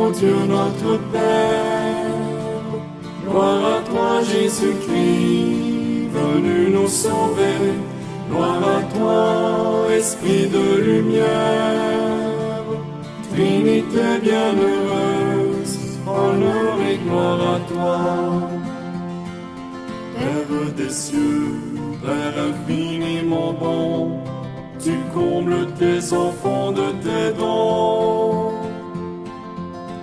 ô Dieu notre Père. Gloire à toi, Jésus-Christ, venu nous sauver. Gloire à toi, Esprit de lumière. Trinité bienheureuse, honneur et gloire à toi. Père des cieux, Père infiniment bon, tu combles tes enfants de tes dons.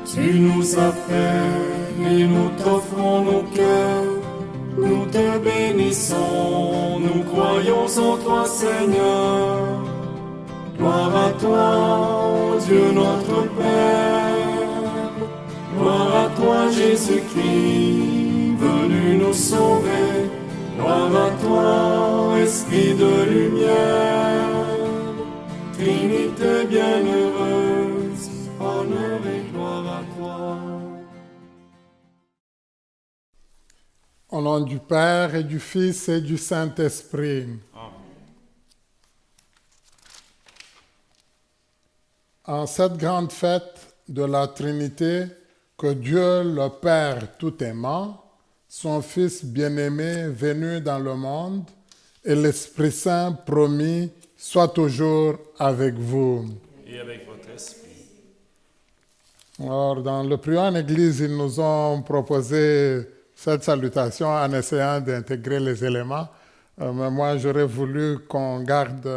Tu nous as fait et nous t'offrons nos cœurs. Nous te bénissons, nous croyons en toi, Seigneur. Gloire à toi, ô Dieu notre Père. Gloire à toi, Jésus-Christ, venu nous sauver. Gloire à toi, Esprit de lumière. Trinité bienheureuse, honneur et gloire à toi. Au nom du Père et du Fils et du Saint-Esprit. Amen. En cette grande fête de la Trinité, que Dieu le Père tout aimant, son Fils bien-aimé venu dans le monde, et l'Esprit Saint promis, soit toujours avec vous. Et avec votre esprit. Alors, dans le prière en Église, ils nous ont proposé cette salutation en essayant d'intégrer les éléments. Mais moi, j'aurais voulu qu'on garde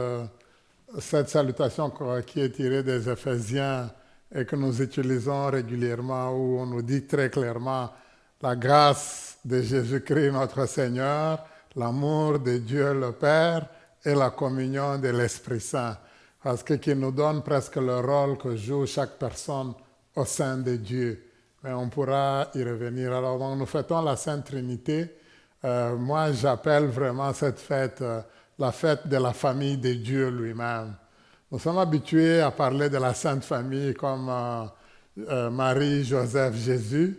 cette salutation qui est tirée des Éphésiens et que nous utilisons régulièrement, où on nous dit très clairement la grâce de Jésus-Christ notre Seigneur, l'amour de Dieu le Père et la communion de l'Esprit Saint. Parce que qui nous donne presque le rôle que joue chaque personne au sein de Dieu. Mais on pourra y revenir. Alors, donc, nous fêtons la Sainte Trinité. Moi, j'appelle vraiment cette fête la fête de la famille de Dieu lui-même. Nous sommes habitués à parler de la Sainte Famille comme Marie, Joseph, Jésus.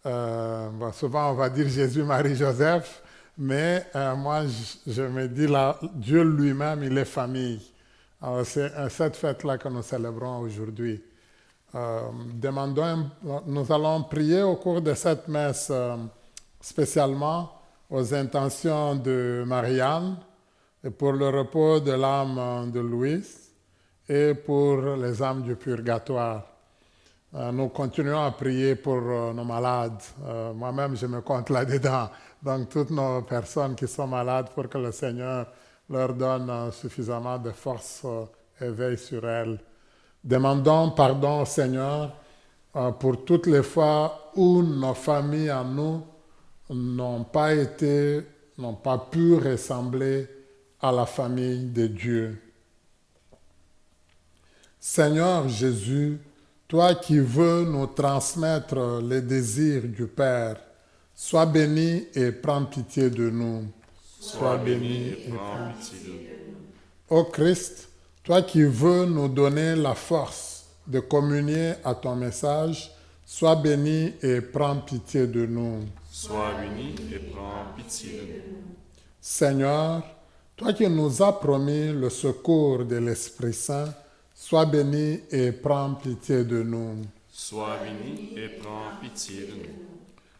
Souvent, on va dire Jésus, Marie, Joseph. Mais moi, je me dis, là, Dieu lui-même, il est famille. Alors, c'est cette fête-là que nous célébrons aujourd'hui. Nous allons prier au cours de cette messe spécialement aux intentions de Marianne et pour le repos de l'âme de Louise et pour les âmes du purgatoire. Nous continuons à prier pour nos malades. Moi-même, je me compte là-dedans. Donc, toutes nos personnes qui sont malades, pour que le Seigneur leur donne suffisamment de force et veille sur elles. Demandons pardon au Seigneur pour toutes les fois où nos familles à nous n'ont pas pu ressembler à la famille de Dieu. Seigneur Jésus, toi qui veux nous transmettre les désirs du Père, sois béni et prends pitié de nous. Sois béni et prends pitié de nous. Ô Christ, toi qui veux nous donner la force de communier à ton message, sois béni et prends pitié de nous. Sois béni et prends pitié de nous. Seigneur, toi qui nous as promis le secours de l'Esprit Saint, sois béni et prends pitié de nous. Sois béni et prends pitié de nous.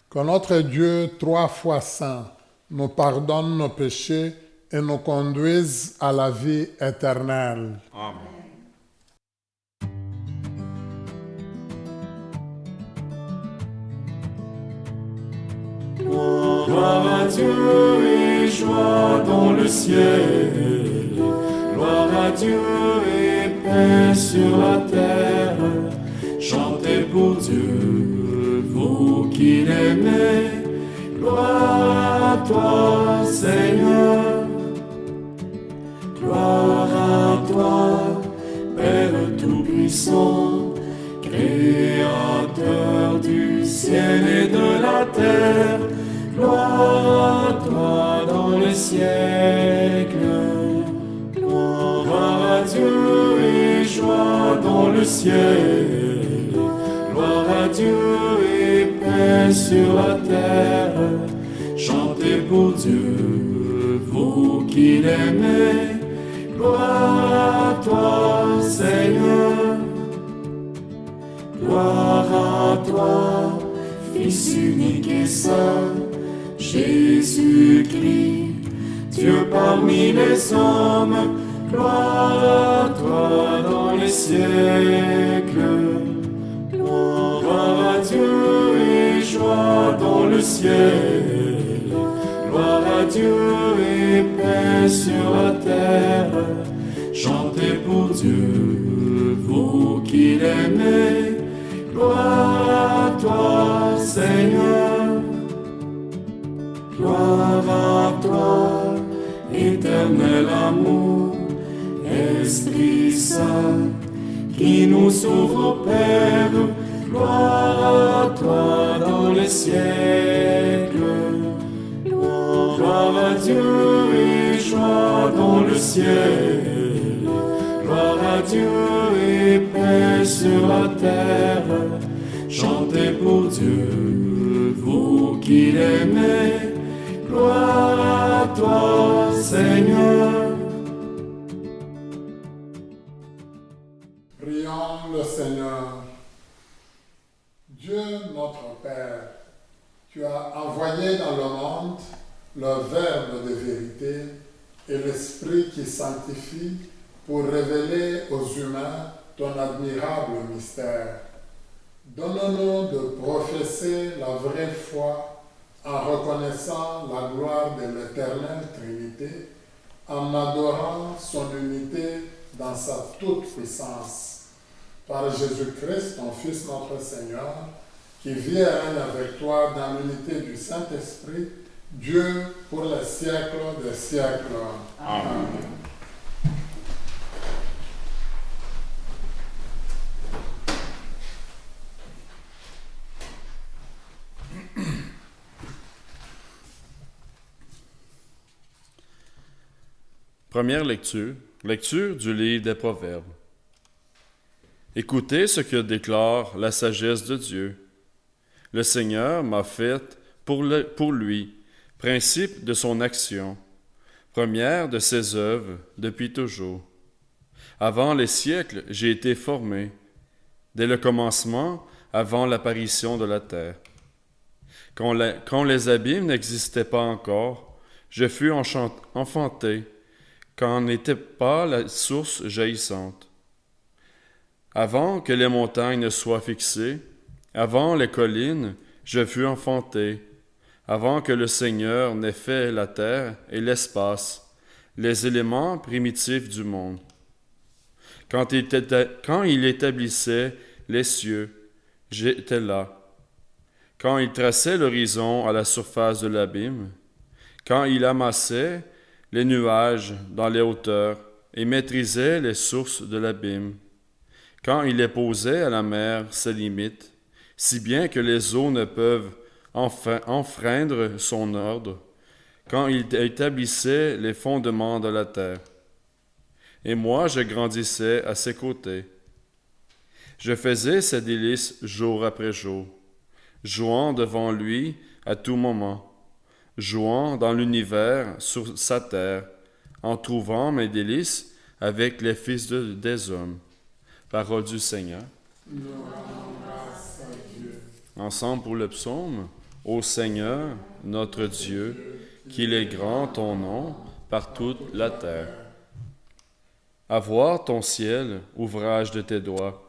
Que notre Dieu, 3 fois saint, nous pardonne nos péchés et nous conduise à la vie éternelle. Amen. Gloire à Dieu et joie dans le ciel. Gloire à Dieu et paix sur la terre. Chantez pour Dieu, vous qui l'aimez. Gloire à toi, Seigneur. Gloire à toi, Père Tout-Puissant, Créateur du ciel et de la terre. Gloire à toi dans les siècles. Gloire à Dieu et joie dans le ciel. Gloire à Dieu et paix sur la terre. Chantez pour Dieu, vous qui l'aimez. Gloire à toi, Seigneur. Gloire à toi, Fils unique et saint, Jésus-Christ, Dieu parmi les hommes, gloire à toi dans les siècles. Gloire à Dieu et joie dans le ciel. Gloire à Dieu et paix sur la terre. Chantez pour Dieu, vous qui l'aimez. Gloire à toi, Seigneur. Gloire à toi, éternel amour, Esprit Saint, qui nous ouvre au Père. Gloire à toi dans les siècles. Gloire à Dieu et joie dans le ciel. Gloire à Dieu et paix sur la terre. Chantez pour Dieu, vous qui l'aimez. Gloire à toi, Seigneur. Prions le Seigneur. Dieu notre Père, tu as envoyé dans le monde le Verbe de vérité et l'Esprit qui sanctifie pour révéler aux humains ton admirable mystère. Donne-nous de professer la vraie foi en reconnaissant la gloire de l'éternelle Trinité, en adorant son unité dans sa toute-puissance. Par Jésus-Christ, ton Fils notre Seigneur, qui vit et règne avec toi dans l'unité du Saint-Esprit, Dieu pour les siècles des siècles. Amen. Première lecture du livre des Proverbes. Écoutez ce que déclare la sagesse de Dieu. Le Seigneur m'a fait pour lui, principe de son action, première de ses œuvres depuis toujours. Avant les siècles, j'ai été formé, dès le commencement, avant l'apparition de la terre. Quand les abîmes n'existaient pas encore, je fus enfanté, quand n'était pas la source jaillissante. Avant que les montagnes ne soient fixées, avant les collines, je fus enfanté, avant que le Seigneur n'ait fait la terre et l'espace, les éléments primitifs du monde. Quand il établissait les cieux, j'étais là. Quand il traçait l'horizon à la surface de l'abîme, quand il amassait les nuages dans les hauteurs et maîtrisait les sources de l'abîme, quand il éposait à la mer ses limites, si bien que les eaux ne peuvent enfreindre son ordre, quand il établissait les fondements de la terre. Et moi, je grandissais à ses côtés. Je faisais ses délices jour après jour, jouant devant lui à tout moment, jouant dans l'univers sur sa terre, en trouvant mes délices avec les fils des hommes. Parole du Seigneur. Nous rendons grâce à Dieu. Ensemble pour le psaume. Ô Seigneur, notre Dieu, qu'il est grand ton nom par toute la terre. À voir ton ciel, ouvrage de tes doigts,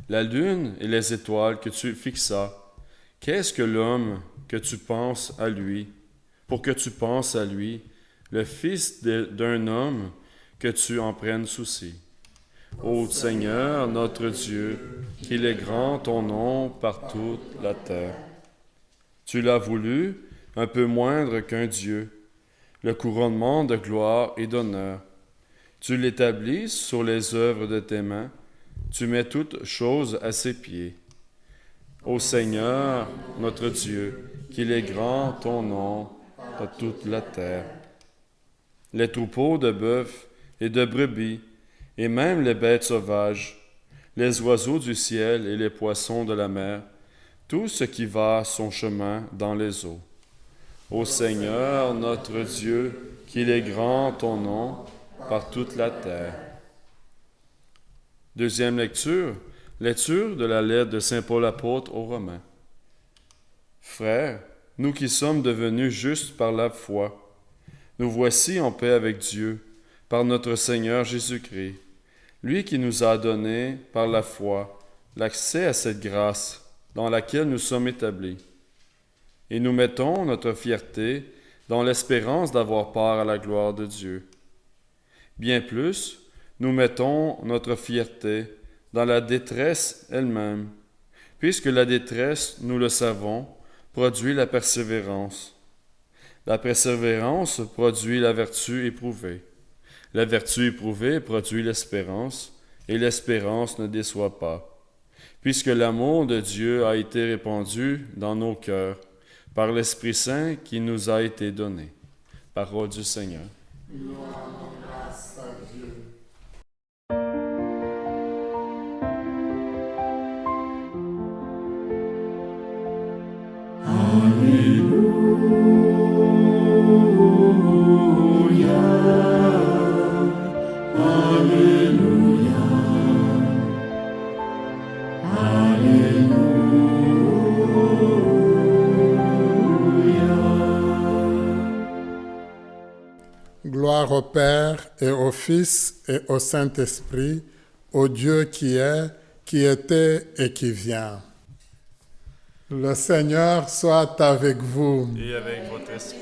la lune et les étoiles que tu fixas. Qu'est-ce que l'homme que tu penses à lui, pour que tu penses à lui, le fils d'un homme que tu en prennes souci? Ô Seigneur, notre Dieu, qu'il est grand ton nom par toute la terre. Tu l'as voulu, un peu moindre qu'un Dieu, le couronnement de gloire et d'honneur. Tu l'établis sur les œuvres de tes mains, tu mets toutes choses à ses pieds. Ô Seigneur, notre Dieu, qu'il est grand ton nom par toute la terre. Les troupeaux de bœufs et de brebis, et même les bêtes sauvages, les oiseaux du ciel et les poissons de la mer, tout ce qui va son chemin dans les eaux. Ô Seigneur, notre Dieu, qu'il est grand ton nom par toute la terre. Deuxième lecture, Lecture de la lettre de saint Paul apôtre aux Romains. Frères, nous qui sommes devenus justes par la foi, nous voici en paix avec Dieu, par notre Seigneur Jésus-Christ, lui qui nous a donné, par la foi, l'accès à cette grâce dans laquelle nous sommes établis. Et nous mettons notre fierté dans l'espérance d'avoir part à la gloire de Dieu. Bien plus, nous mettons notre fierté dans la détresse elle-même, puisque la détresse, nous le savons, produit la persévérance. La persévérance produit la vertu éprouvée. La vertu éprouvée produit l'espérance, et l'espérance ne déçoit pas, puisque l'amour de Dieu a été répandu dans nos cœurs par l'Esprit Saint qui nous a été donné. Parole du Seigneur. Gloire au Père et au Fils et au Saint-Esprit, au Dieu qui est, qui était et qui vient. Le Seigneur soit avec vous. Et avec votre esprit.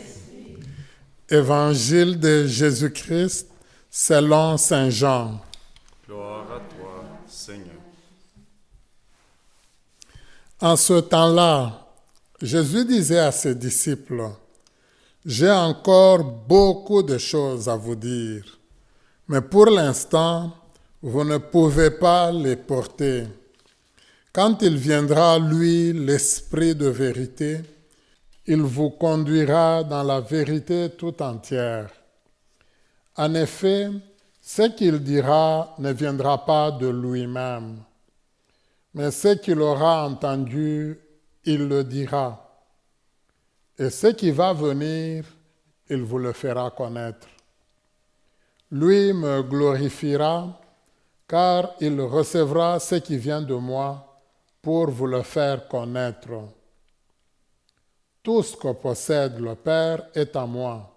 Évangile de Jésus-Christ selon Saint Jean. Gloire à toi, Seigneur. En ce temps-là, Jésus disait à ses disciples, « J'ai encore beaucoup de choses à vous dire, mais pour l'instant, vous ne pouvez pas les porter. Quand il viendra, lui, l'Esprit de vérité, il vous conduira dans la vérité tout entière. En effet, ce qu'il dira ne viendra pas de lui-même, mais ce qu'il aura entendu, il le dira. Et ce qui va venir, il vous le fera connaître. Lui me glorifiera, car il recevra ce qui vient de moi pour vous le faire connaître. Tout ce que possède le Père est à moi.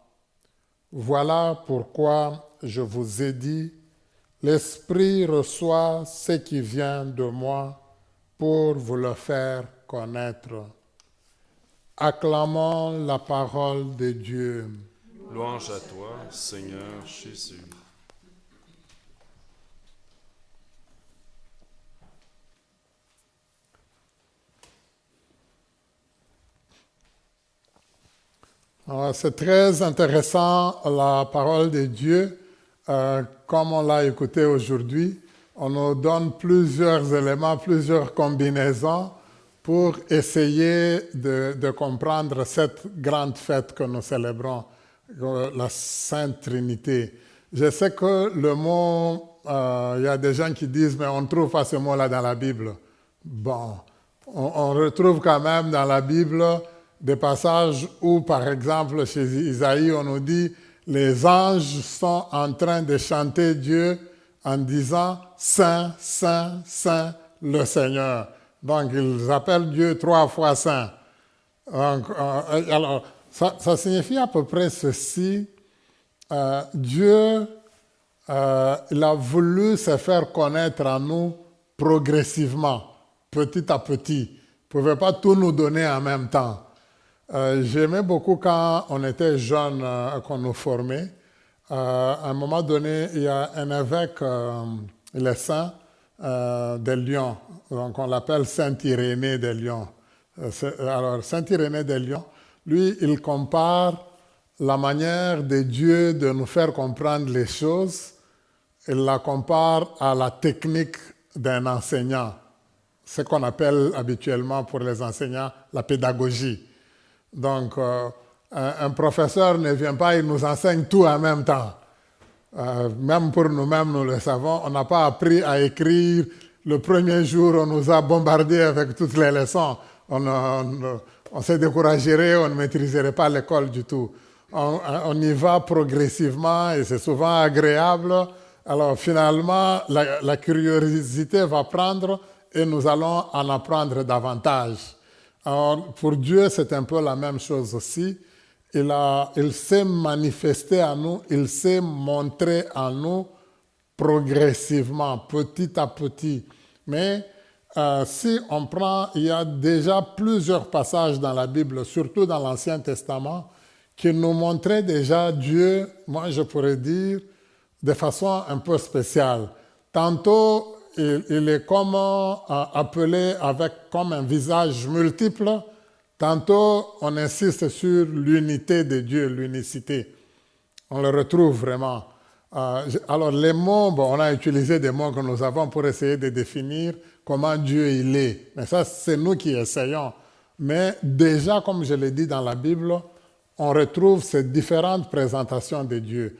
Voilà pourquoi je vous ai dit, l'Esprit reçoit ce qui vient de moi pour vous le faire connaître. Acclamons la parole de Dieu. Louange à toi, Seigneur Jésus. Alors, c'est très intéressant la parole de Dieu. Comme on l'a écouté aujourd'hui, on nous donne plusieurs éléments, plusieurs combinaisons pour essayer de comprendre cette grande fête que nous célébrons, la Sainte Trinité. Je sais que le mot, il y a des gens qui disent, mais on ne trouve pas ce mot-là dans la Bible. Bon, on retrouve quand même dans la Bible des passages où, par exemple, chez Isaïe, on nous dit « Les anges sont en train de chanter Dieu en disant « Saint, Saint, Saint, le Seigneur ». Donc, ils appellent Dieu 3 fois Saint. Donc, alors, ça signifie à peu près ceci. Dieu, il a voulu se faire connaître à nous progressivement, petit à petit. Il ne pouvait pas tout nous donner en même temps. J'aimais beaucoup quand on était jeunes, qu'on nous formait. À un moment donné, il y a un évêque, il est saint, de Lyon. Donc on l'appelle Saint Irénée de Lyon. Alors Saint Irénée de Lyon, lui, il compare la manière de Dieu de nous faire comprendre les choses, il la compare à la technique d'un enseignant. Ce qu'on appelle habituellement pour les enseignants la pédagogie. Donc, un professeur ne vient pas, il nous enseigne tout en même temps. Même pour nous-mêmes, nous le savons, on n'a pas appris à écrire. Le premier jour, on nous a bombardés avec toutes les leçons. On se découragerait, on ne maîtriserait pas l'école du tout. On y va progressivement et c'est souvent agréable. Alors finalement, la curiosité va prendre et nous allons en apprendre davantage. Alors, pour Dieu, c'est un peu la même chose aussi. Il s'est manifesté à nous, il s'est montré à nous progressivement, petit à petit. Mais si on prend, il y a déjà plusieurs passages dans la Bible, surtout dans l'Ancien Testament, qui nous montraient déjà Dieu, moi je pourrais dire, de façon un peu spéciale. Tantôt, il est comme appelé avec comme un visage multiple. Tantôt, on insiste sur l'unité de Dieu, l'unicité. On le retrouve vraiment. Alors, les mots, on a utilisé des mots que nous avons pour essayer de définir comment Dieu il est. Mais ça, c'est nous qui essayons. Mais déjà, comme je l'ai dit dans la Bible, on retrouve ces différentes présentations de Dieu.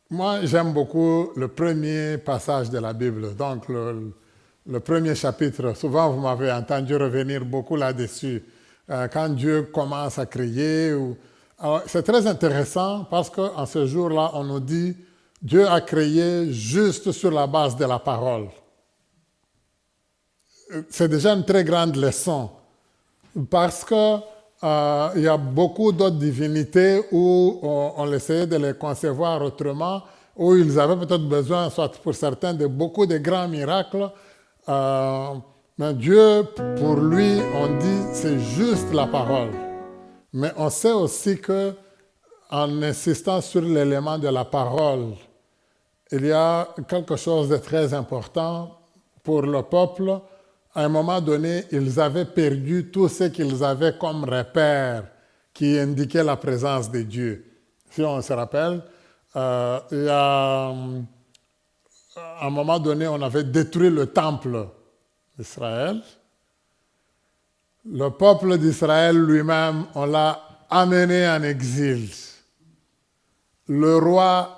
Moi, j'aime beaucoup le premier passage de la Bible, donc le premier chapitre. Souvent, vous m'avez entendu revenir beaucoup là-dessus. Quand Dieu commence à créer. Alors, c'est très intéressant parce qu'en ce jour-là, on nous dit Dieu a créé juste sur la base de la parole. C'est déjà une très grande leçon parce que il y a beaucoup d'autres divinités où on essayait de les concevoir autrement, où ils avaient peut-être besoin, soit pour certains, de beaucoup de grands miracles. Mais Dieu, pour lui, on dit, c'est juste la parole. Mais on sait aussi que, en insistant sur l'élément de la parole, il y a quelque chose de très important pour le peuple. À un moment donné, ils avaient perdu tout ce qu'ils avaient comme repère qui indiquait la présence de Dieu. Si on se rappelle, il y a, à un moment donné, on avait détruit le temple d'Israël. Le peuple d'Israël lui-même, on l'a amené en exil. Le roi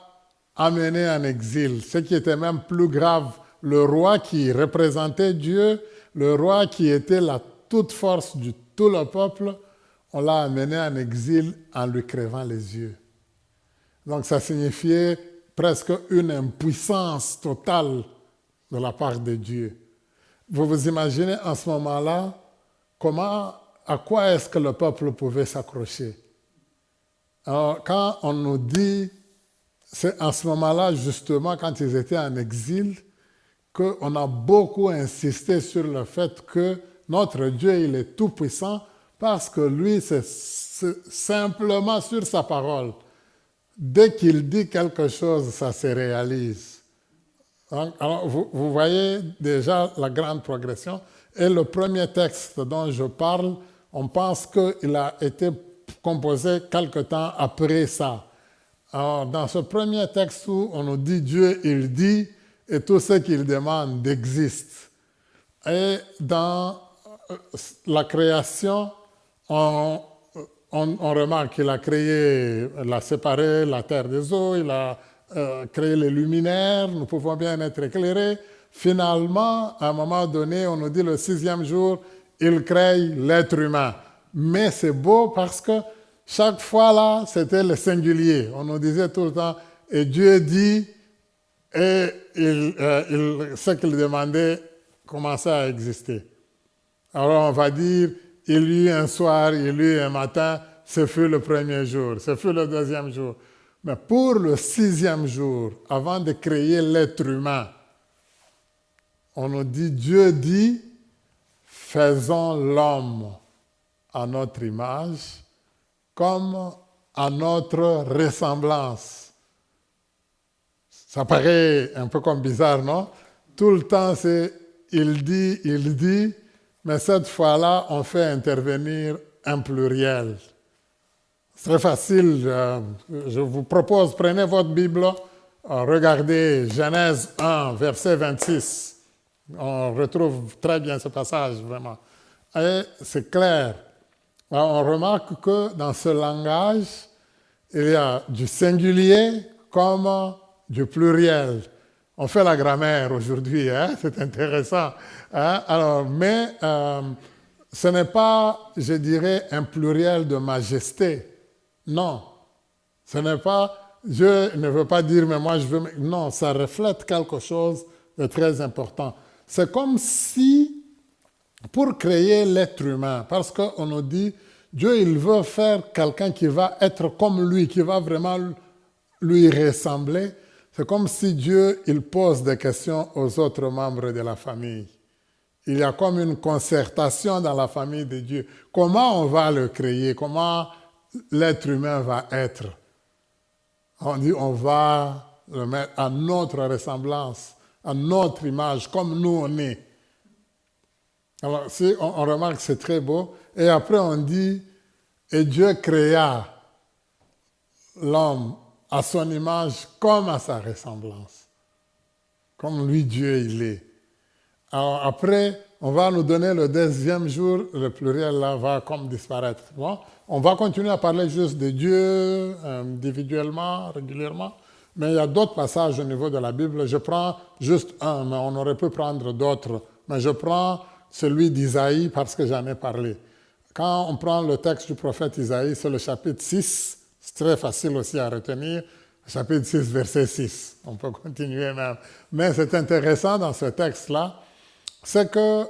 amené en exil. Ce qui était même plus grave, le roi qui représentait Dieu, le roi qui était la toute force de tout le peuple, on l'a amené en exil en lui crevant les yeux. Donc ça signifiait presque une impuissance totale de la part de Dieu. Vous vous imaginez en ce moment-là, à quoi est-ce que le peuple pouvait s'accrocher? Alors quand on nous dit, c'est en ce moment-là justement quand ils étaient en exil, qu'on a beaucoup insisté sur le fait que notre Dieu, il est tout puissant parce que lui, c'est simplement sur sa parole. Dès qu'il dit quelque chose, ça se réalise. Alors, vous voyez déjà la grande progression. Et le premier texte dont je parle, on pense qu'il a été composé quelque temps après ça. Alors, dans ce premier texte où on nous dit Dieu, il dit, et tout ce qu'il demande existe. Et dans la création, on remarque qu'il a créé, il a séparé la terre des eaux, il a créé les luminaires, nous pouvons bien être éclairés. Finalement, à un moment donné, on nous dit le 6e jour, il crée l'être humain. Mais c'est beau parce que chaque fois là, c'était le singulier. On nous disait tout le temps, et Dieu dit, et ce qu'il demandait commençait à exister. Alors on va dire, il y eut un soir, il y eut un matin, ce fut le premier jour, ce fut le deuxième jour. Mais pour le 6e jour, avant de créer l'être humain, on nous dit, Dieu dit, faisons l'homme à notre image, comme à notre ressemblance. Ça paraît un peu comme bizarre, non? Tout le temps, c'est il dit, mais cette fois-là, on fait intervenir un pluriel. C'est très facile. Je vous propose, prenez votre Bible, regardez Genèse 1, verset 26. On retrouve très bien ce passage, vraiment. Et c'est clair. Alors, on remarque que dans ce langage, il y a du singulier comme du pluriel. On fait la grammaire aujourd'hui, hein? C'est intéressant. Hein? Alors, mais ce n'est pas, je dirais, un pluriel de majesté. Non. Ce n'est pas, Dieu ne veut pas dire, mais moi je veux... Non, ça reflète quelque chose de très important. C'est comme si pour créer l'être humain. Parce qu'on nous dit, Dieu, il veut faire quelqu'un qui va être comme lui, qui va vraiment lui ressembler. C'est comme si Dieu, il pose des questions aux autres membres de la famille. Il y a comme une concertation dans la famille de Dieu. Comment on va le créer? Comment l'être humain va être? On dit, on va le mettre à notre ressemblance, à notre image, comme nous on est. Alors, si on remarque, c'est très beau. Et après, on dit, et Dieu créa l'homme à son image comme à sa ressemblance. Comme lui, Dieu, il est. Alors après, on va nous donner le deuxième jour, le pluriel là va comme disparaître. Bon, on va continuer à parler juste de Dieu individuellement, régulièrement, mais il y a d'autres passages au niveau de la Bible. Je prends juste un, mais on aurait pu prendre d'autres. Mais je prends celui d'Isaïe parce que j'en ai parlé. Quand on prend le texte du prophète Isaïe, c'est le chapitre 6, c'est très facile aussi à retenir, chapitre 6, verset 6. On peut continuer même. Mais c'est intéressant dans ce texte-là, c'est que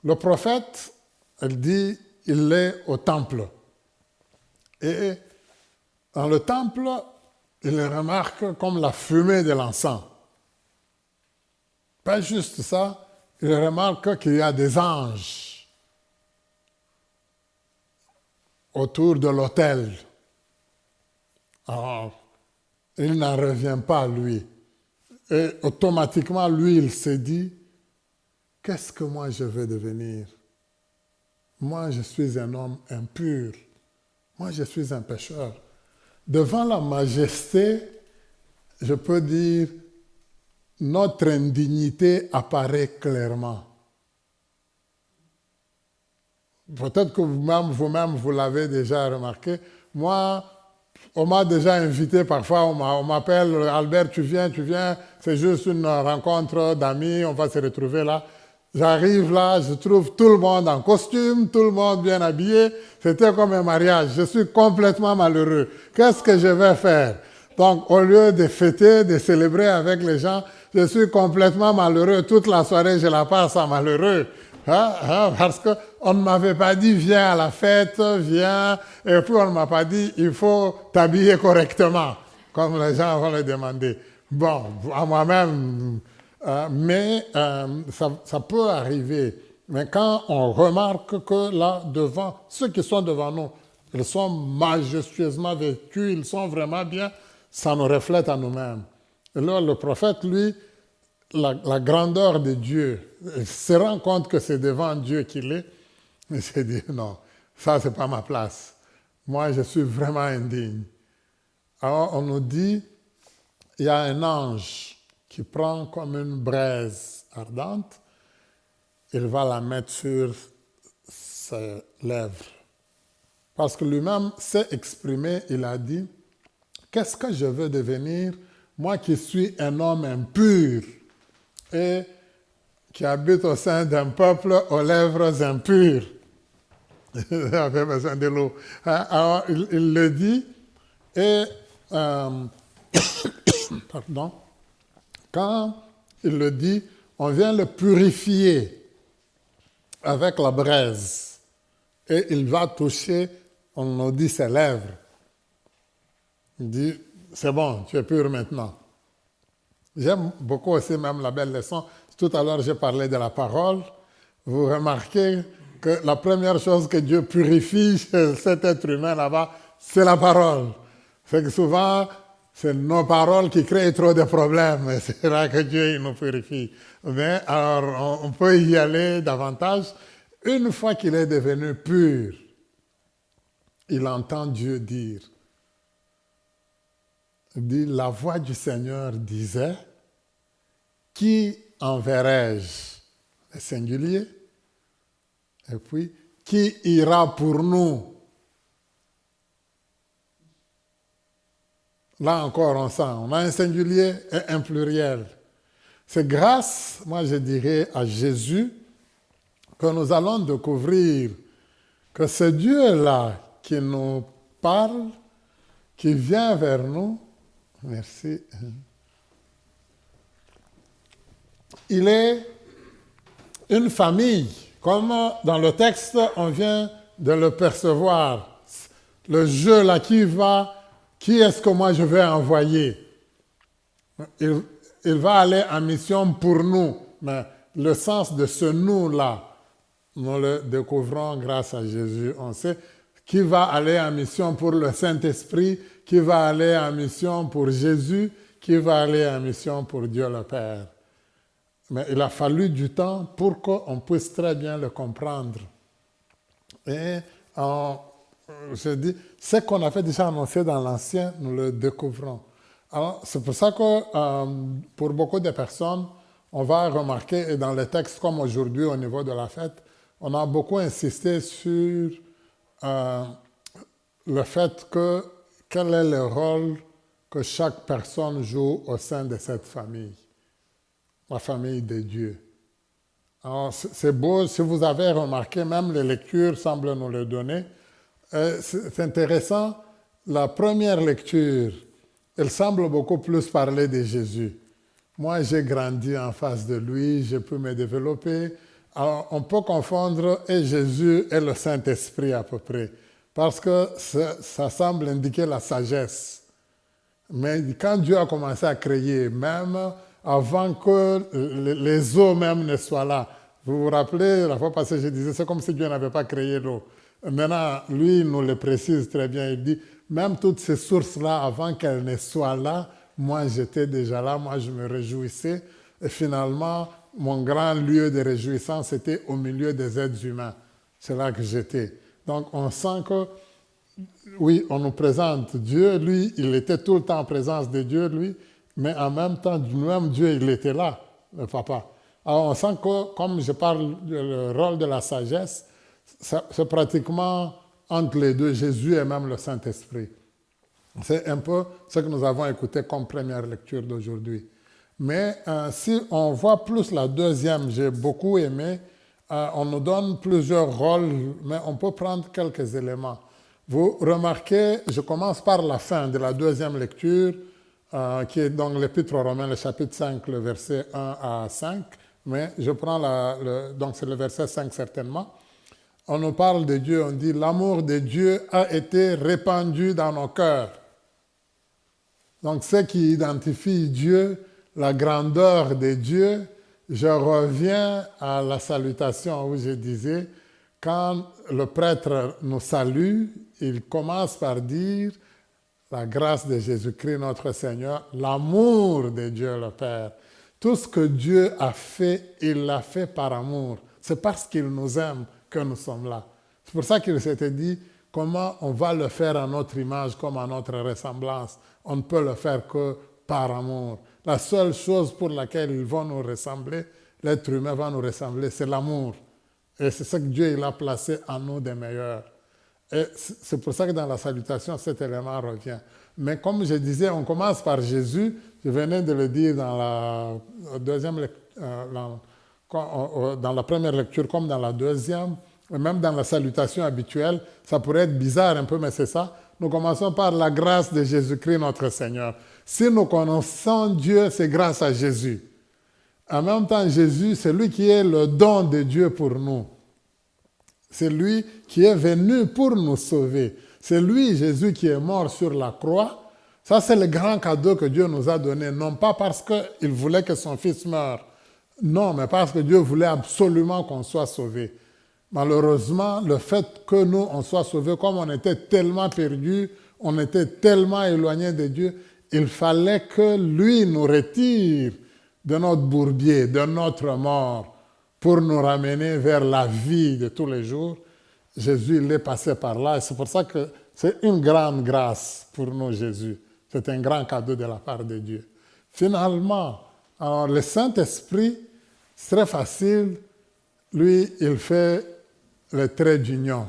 le prophète, il dit, il est au temple. Et dans le temple, il remarque comme la fumée de l'encens. Pas juste ça, il remarque qu'il y a des anges autour de l'autel. Alors, il n'en revient pas, lui. Et automatiquement, lui, il s'est dit, qu'est-ce que moi je vais devenir? Moi, je suis un homme impur. Moi, je suis un pécheur. Devant la majesté, je peux dire, notre indignité apparaît clairement. Peut-être que vous-même, vous l'avez déjà remarqué. Moi, on m'a déjà invité parfois, on m'appelle, Albert, tu viens, c'est juste une rencontre d'amis, on va se retrouver là. J'arrive là, je trouve tout le monde en costume, tout le monde bien habillé. C'était comme un mariage. Je suis complètement malheureux. Qu'est-ce que je vais faire? Donc, au lieu de fêter, de célébrer avec les gens, je suis complètement malheureux. Toute la soirée, je la passe à malheureux. Parce qu'on ne m'avait pas dit, viens à la fête, viens. Et puis, on ne m'a pas dit, il faut t'habiller correctement, comme les gens vont le demander. Bon, à moi-même... mais ça peut arriver. Mais quand on remarque que là, devant, ceux qui sont devant nous, ils sont majestueusement vêtus, ils sont vraiment bien, ça nous reflète à nous-mêmes. Et là, le prophète, lui, la grandeur de Dieu, il se rend compte que c'est devant Dieu qu'il est, il s'est dit, non, ça, c'est pas ma place. Moi, je suis vraiment indigne. Alors, on nous dit, il y a un ange qui prend comme une braise ardente, il va la mettre sur ses lèvres. Parce que lui-même s'est exprimé, il a dit, qu'est-ce que je veux devenir, moi qui suis un homme impur et qui habite au sein d'un peuple aux lèvres impures. J'avais besoin de l'eau. Alors, il le dit, et, pardon, quand il le dit, on vient le purifier avec la braise et il va toucher, on nous dit, ses lèvres. Il dit, c'est bon, tu es pur maintenant. J'aime beaucoup aussi même la belle leçon. Tout à l'heure, j'ai parlé de la parole. Vous remarquez que la première chose que Dieu purifie chez cet être humain là-bas, c'est la parole. C'est que souvent, c'est nos paroles qui créent trop de problèmes. Et c'est là que Dieu il nous purifie. Mais alors, on peut y aller davantage. Une fois qu'il est devenu pur, il entend Dieu dire. Il dit, la voix du Seigneur disait, qui enverrai-je? Le singulier. Et puis, qui ira pour nous? Là encore, on sent, on a un singulier et un pluriel. C'est grâce, moi je dirais, à Jésus que nous allons découvrir que ce Dieu-là qui nous parle, qui vient vers nous, merci, il est une famille, comme dans le texte, on vient de le percevoir. Le jeu là, qui est-ce que moi je vais envoyer? Il va aller en mission pour nous, mais le sens de ce nous-là, nous le découvrons grâce à Jésus. On sait qui va aller en mission pour le Saint-Esprit, qui va aller en mission pour Jésus, qui va aller en mission pour Dieu le Père. Mais il a fallu du temps pour qu'on puisse très bien le comprendre. Et je dis, ce qu'on avait déjà annoncé dans l'Ancien, nous le découvrons. Alors, c'est pour ça que pour beaucoup de personnes, on va remarquer, et dans les textes comme aujourd'hui au niveau de la fête, on a beaucoup insisté sur le fait que quel est le rôle que chaque personne joue au sein de cette famille, la famille de Dieu. Alors, c'est beau, si vous avez remarqué, même les lectures semblent nous le donner. C'est intéressant, la première lecture, elle semble beaucoup plus parler de Jésus. Moi, j'ai grandi en face de lui, j'ai pu me développer. Alors, on peut confondre et Jésus et le Saint-Esprit à peu près, parce que ça semble indiquer la sagesse. Mais quand Dieu a commencé à créer, même avant que les eaux même ne soient là, vous vous rappelez, la fois passée, je disais, c'est comme si Dieu n'avait pas créé l'eau. Maintenant, lui, il nous le précise très bien. Il dit, même toutes ces sources-là, avant qu'elles ne soient là, moi, j'étais déjà là, moi, je me réjouissais. Et finalement, mon grand lieu de réjouissance était au milieu des êtres humains. C'est là que j'étais. Donc, on sent que, oui, on nous présente Dieu, lui, il était tout le temps en présence de Dieu, lui, mais en même temps, lui-même, Dieu, il était là, le papa. Alors, on sent que, comme je parle du rôle de la sagesse, c'est pratiquement entre les deux, Jésus et même le Saint-Esprit. C'est un peu ce que nous avons écouté comme première lecture d'aujourd'hui. Mais si on voit plus la deuxième, j'ai beaucoup aimé, on nous donne plusieurs rôles, mais on peut prendre quelques éléments. Vous remarquez, je commence par la fin de la deuxième lecture, qui est donc l'Épître aux Romains, le chapitre 5, le verset 1 à 5, mais je prends donc c'est le verset 5 certainement. On nous parle de Dieu, on dit « L'amour de Dieu a été répandu dans nos cœurs ». Donc, ce qui identifie Dieu, la grandeur de Dieu, je reviens à la salutation où je disais, quand le prêtre nous salue, il commence par dire la grâce de Jésus-Christ notre Seigneur, l'amour de Dieu le Père. Tout ce que Dieu a fait, il l'a fait par amour. C'est parce qu'il nous aime que nous sommes là. C'est pour ça qu'il s'était dit, comment on va le faire à notre image comme à notre ressemblance. On ne peut le faire que par amour. La seule chose pour laquelle ils vont nous ressembler, l'être humain va nous ressembler, c'est l'amour. Et c'est ça que Dieu il a placé en nous des meilleurs. Et c'est pour ça que dans la salutation, cet élément revient. Mais comme je disais, on commence par Jésus. Je venais de le dire dans la deuxième dans la première lecture comme dans la deuxième, et même dans la salutation habituelle. Ça pourrait être bizarre un peu, mais c'est ça. Nous commençons par la grâce de Jésus-Christ notre Seigneur. Si nous connaissons Dieu, c'est grâce à Jésus. En même temps, Jésus, c'est lui qui est le don de Dieu pour nous. C'est lui qui est venu pour nous sauver. C'est lui, Jésus, qui est mort sur la croix. Ça, c'est le grand cadeau que Dieu nous a donné. Non pas parce qu'il voulait que son fils meure. Non, mais parce que Dieu voulait absolument qu'on soit sauvés. Malheureusement, le fait que nous, on soit sauvés, comme on était tellement perdus, on était tellement éloignés de Dieu, il fallait que lui nous retire de notre bourbier, de notre mort, pour nous ramener vers la vie de tous les jours. Jésus, il est passé par là, et c'est pour ça que c'est une grande grâce pour nous, Jésus. C'est un grand cadeau de la part de Dieu. Finalement, alors, le Saint-Esprit, c'est très facile, lui, il fait le trait d'union.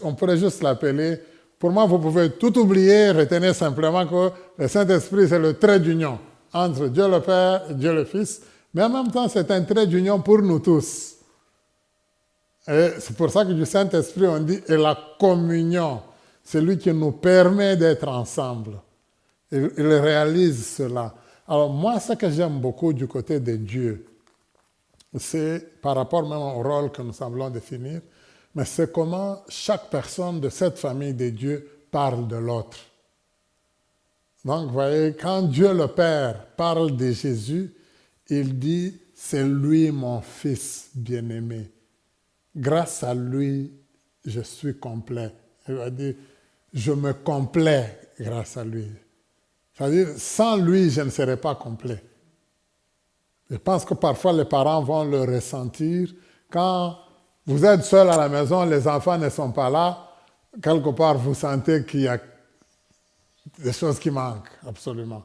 On pourrait juste l'appeler, pour moi, vous pouvez tout oublier, retenez simplement que le Saint-Esprit, c'est le trait d'union entre Dieu le Père et Dieu le Fils, mais en même temps, c'est un trait d'union pour nous tous. Et c'est pour ça que du Saint-Esprit, on dit, et la communion, c'est lui qui nous permet d'être ensemble. Il réalise cela. Alors moi, ce que j'aime beaucoup du côté de Dieu, c'est par rapport même au rôle que nous semblons définir, mais c'est comment chaque personne de cette famille de Dieu parle de l'autre. Donc, vous voyez, quand Dieu le Père parle de Jésus, il dit, c'est lui mon fils bien-aimé. Grâce à lui, je suis complet. Il va dire, je me complais grâce à lui. C'est-à-dire, sans lui, je ne serais pas complet. Je pense que parfois les parents vont le ressentir. Quand vous êtes seul à la maison, les enfants ne sont pas là, quelque part vous sentez qu'il y a des choses qui manquent, absolument.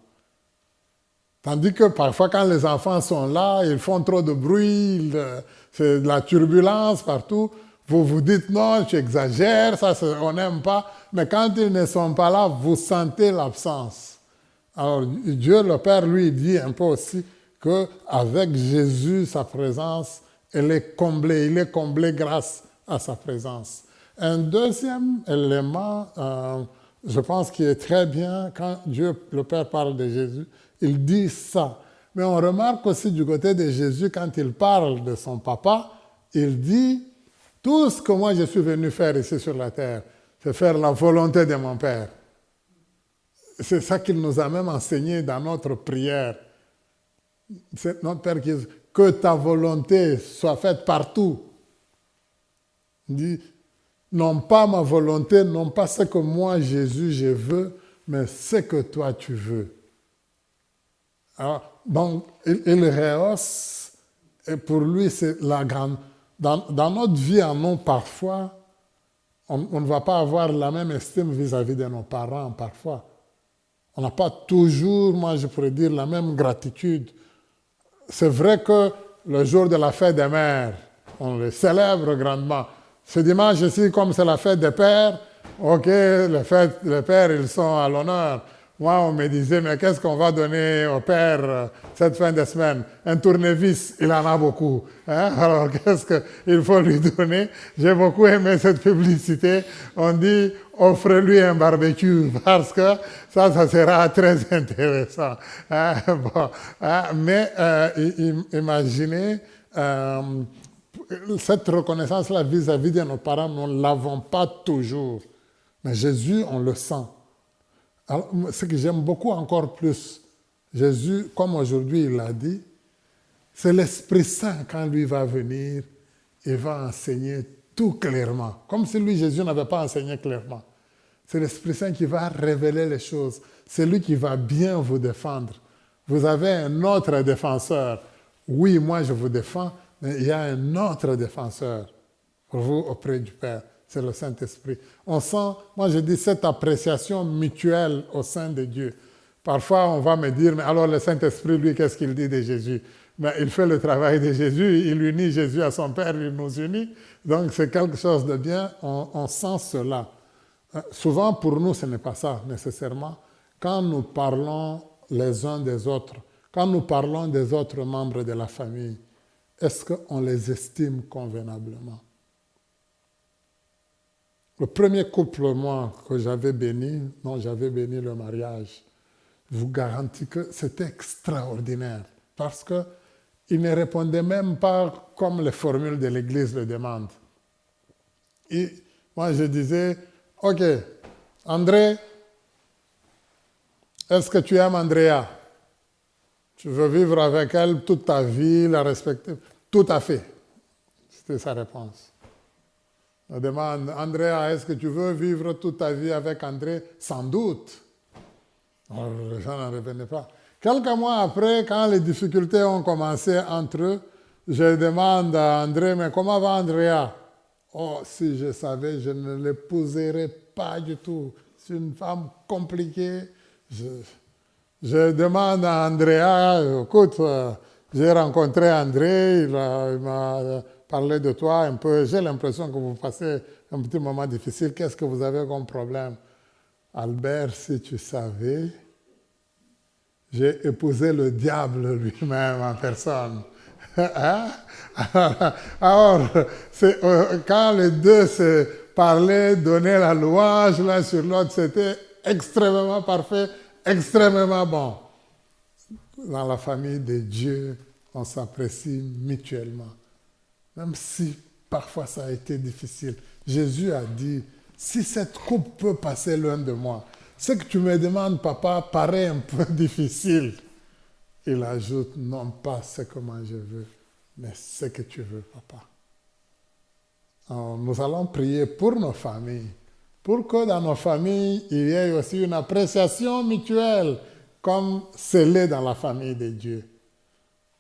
Tandis que parfois quand les enfants sont là, ils font trop de bruit, c'est de la turbulence partout, vous vous dites non, tu exagères, ça on n'aime pas. Mais quand ils ne sont pas là, vous sentez l'absence. Alors Dieu le Père, lui, dit un peu aussi qu'avec Jésus, sa présence, elle est comblée. Il est comblé grâce à sa présence. Un deuxième élément, je pense qui est très bien, quand Dieu le Père parle de Jésus, il dit ça. Mais on remarque aussi du côté de Jésus, quand il parle de son papa, il dit, tout ce que moi je suis venu faire ici sur la terre, c'est faire la volonté de mon Père. C'est ça qu'il nous a même enseigné dans notre prière. C'est notre Père qui dit, que ta volonté soit faite partout. Il dit, non pas ma volonté, non pas ce que moi, Jésus, je veux, mais ce que toi, tu veux. Alors, donc, il rehausse, et pour lui, c'est la grande... Dans notre vie à nous, parfois, on ne va pas avoir la même estime vis-à-vis de nos parents, parfois. On n'a pas toujours, moi, je pourrais dire, la même gratitude. C'est vrai que le jour de la fête des mères, on le célèbre grandement. Ce dimanche ici, comme c'est la fête des pères, ok, les pères, ils sont à l'honneur. Moi, on me disait, mais qu'est-ce qu'on va donner au père cette fin de semaine? Un tournevis, il en a beaucoup. Hein? Alors, qu'est-ce qu'il faut lui donner? J'ai beaucoup aimé cette publicité. On dit, offre-lui un barbecue, parce que ça sera très intéressant. Hein? Bon, hein? Mais imaginez, cette reconnaissance-là vis-à-vis de nos parents, nous ne l'avons pas toujours. Mais Jésus, on le sent. Alors, ce que j'aime beaucoup encore plus, Jésus, comme aujourd'hui il l'a dit, c'est l'Esprit Saint, quand lui va venir, il va enseigner tout clairement. Comme si lui, Jésus, n'avait pas enseigné clairement. C'est l'Esprit Saint qui va révéler les choses. C'est lui qui va bien vous défendre. Vous avez un autre défenseur. Oui, moi je vous défends, mais il y a un autre défenseur pour vous auprès du Père. C'est le Saint-Esprit. On sent, moi je dis, cette appréciation mutuelle au sein de Dieu. Parfois, on va me dire, mais alors le Saint-Esprit, lui, qu'est-ce qu'il dit de Jésus? Mais il fait le travail de Jésus, il unit Jésus à son Père, il nous unit. Donc c'est quelque chose de bien, on sent cela. Souvent, pour nous, ce n'est pas ça nécessairement. Quand nous parlons les uns des autres, quand nous parlons des autres membres de la famille, est-ce qu'on les estime convenablement? Le premier couple, moi, que j'avais béni, j'avais béni le mariage, je vous garantis que c'était extraordinaire. Parce qu'ils ne répondaient même pas comme les formules de l'Église le demandent. Et moi, je disais, OK, André, est-ce que tu aimes Andrea? Tu veux vivre avec elle toute ta vie, la respecter? Tout à fait. C'était sa réponse. Je demande, Andrea, est-ce que tu veux vivre toute ta vie avec André? Sans doute. Alors, les gens n'en revenaient pas. Quelques mois après, quand les difficultés ont commencé entre eux, je demande à André, mais comment va Andrea? Oh, si je savais, je ne l'épouserais pas du tout. C'est une femme compliquée. Je demande à Andrea, écoute, j'ai rencontré André, il m'a parlé de toi un peu. J'ai l'impression que vous passez un petit moment difficile. Qu'est-ce que vous avez comme problème? Albert, si tu savais, j'ai épousé le diable lui-même en personne. Hein? Alors, quand les deux se parlaient, donnaient la louange l'un sur l'autre, c'était extrêmement parfait, extrêmement bon. Dans la famille de Dieu, on s'apprécie mutuellement. Même si parfois ça a été difficile. Jésus a dit, si cette coupe peut passer loin de moi, ce que tu me demandes, papa, paraît un peu difficile. Il ajoute, non pas ce que moi je veux, mais ce que tu veux, papa. Alors, nous allons prier pour nos familles, pour que dans nos familles, il y ait aussi une appréciation mutuelle, comme c'est l'est dans la famille de Dieu.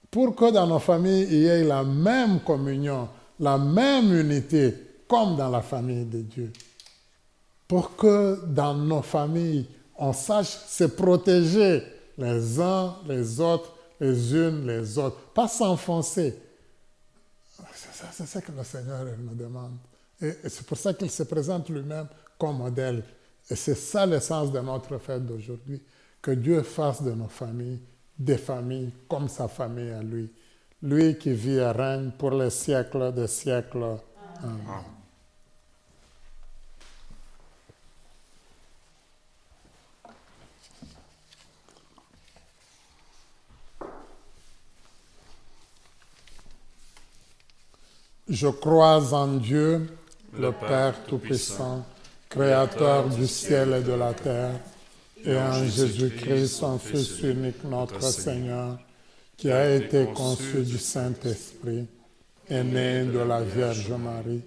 Pour que dans nos familles, il y ait la même communion, la même unité, comme dans la famille de Dieu. Pour que dans nos familles, on sache se protéger les uns, les autres, les unes, les autres. Pas s'enfoncer. C'est ça que le Seigneur nous demande. Et c'est pour ça qu'il se présente lui-même comme modèle. Et c'est ça l'essence de notre fête d'aujourd'hui. Que Dieu fasse de nos familles des familles comme sa famille à lui. Lui qui vit et règne pour les siècles des siècles. Amen. Je crois en Dieu, le Père Tout-Puissant, Créateur du ciel et de la terre, et en Jésus-Christ, son Fils unique, notre Seigneur, qui a été conçu du Saint-Esprit, est né de la Vierge Marie,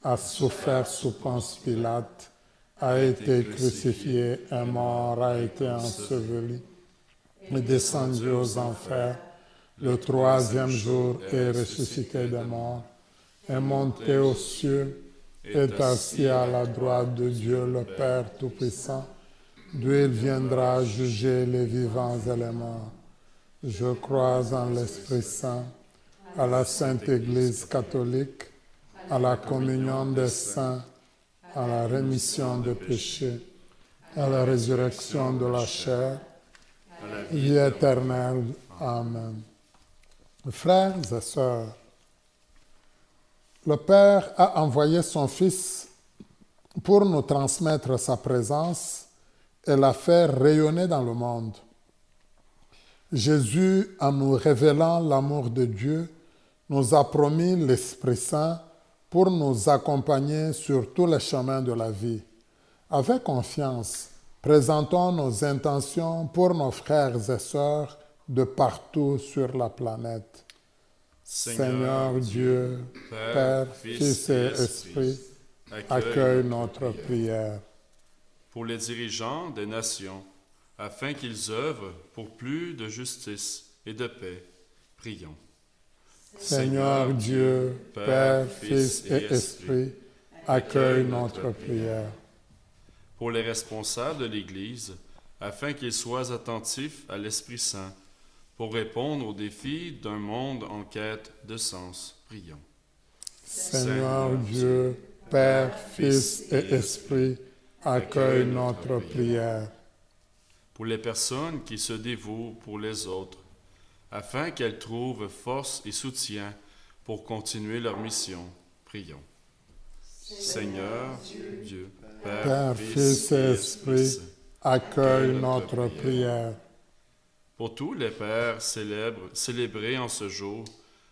a souffert sous Ponce Pilate, a été crucifié, est mort, a été enseveli, est descendu aux enfers, le troisième jour est ressuscité des morts, est monté aux cieux, est assis à la droite de Dieu le Père Tout-Puissant, d'où il viendra juger les vivants et les morts. Je crois en l'Esprit Saint, à la Sainte Église catholique, à la communion des saints, à la rémission des péchés, à la résurrection de la chair, vie éternelle. Amen. Frères et sœurs, le Père a envoyé son Fils pour nous transmettre sa présence et la faire rayonner dans le monde. Jésus, en nous révélant l'amour de Dieu, nous a promis l'Esprit Saint pour nous accompagner sur tous les chemins de la vie. Avec confiance, présentons nos intentions pour nos frères et sœurs de partout sur la planète. Seigneur Dieu, Père, Fils et Esprit, accueille notre prière. Pour les dirigeants des nations, afin qu'ils œuvrent pour plus de justice et de paix, prions. Seigneur Dieu, Père, Fils et Esprit, accueille notre prière. Pour les responsables de l'Église, afin qu'ils soient attentifs à l'Esprit Saint, pour répondre aux défis d'un monde en quête de sens, prions. Seigneur Dieu, Père, Fils et Esprit, accueille notre prière. Pour les personnes qui se dévouent pour les autres, afin qu'elles trouvent force et soutien pour continuer leur mission, prions. Seigneur Dieu, Père, Fils et Esprit, accueille notre prière. Pour tous les pères célébrés en ce jour,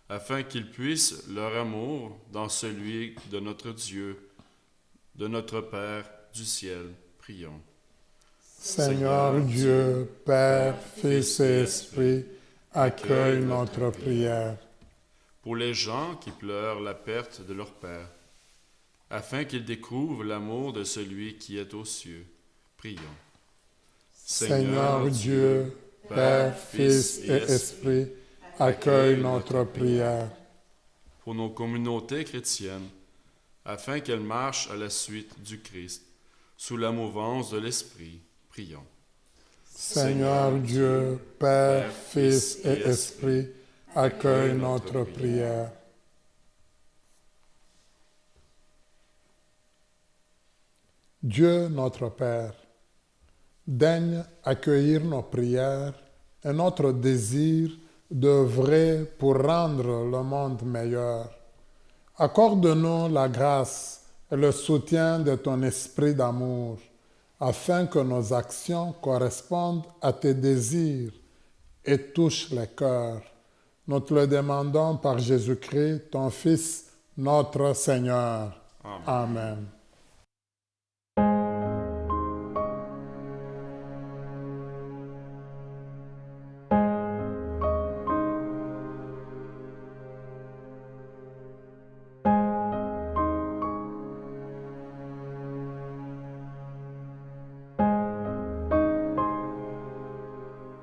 afin qu'ils puissent leur amour dans celui de notre Dieu, de notre Père du ciel, prions. Seigneur Dieu, Père, Fils et Esprit, accueille notre prière. Pour les gens qui pleurent la perte de leur Père, afin qu'ils découvrent l'amour de celui qui est aux cieux, prions. Seigneur Dieu, Père, Fils et Esprit, accueille notre prière. Pour nos communautés chrétiennes, afin qu'elles marchent à la suite du Christ, sous la mouvance de l'Esprit, prions. Seigneur Dieu, Père, Fils et Esprit, accueille notre prière. Dieu notre Père, daigne accueillir nos prières et notre désir d'œuvrer pour rendre le monde meilleur. Accorde-nous la grâce et le soutien de ton esprit d'amour, afin que nos actions correspondent à tes désirs et touchent les cœurs. Nous te le demandons par Jésus-Christ, ton Fils, notre Seigneur. Amen.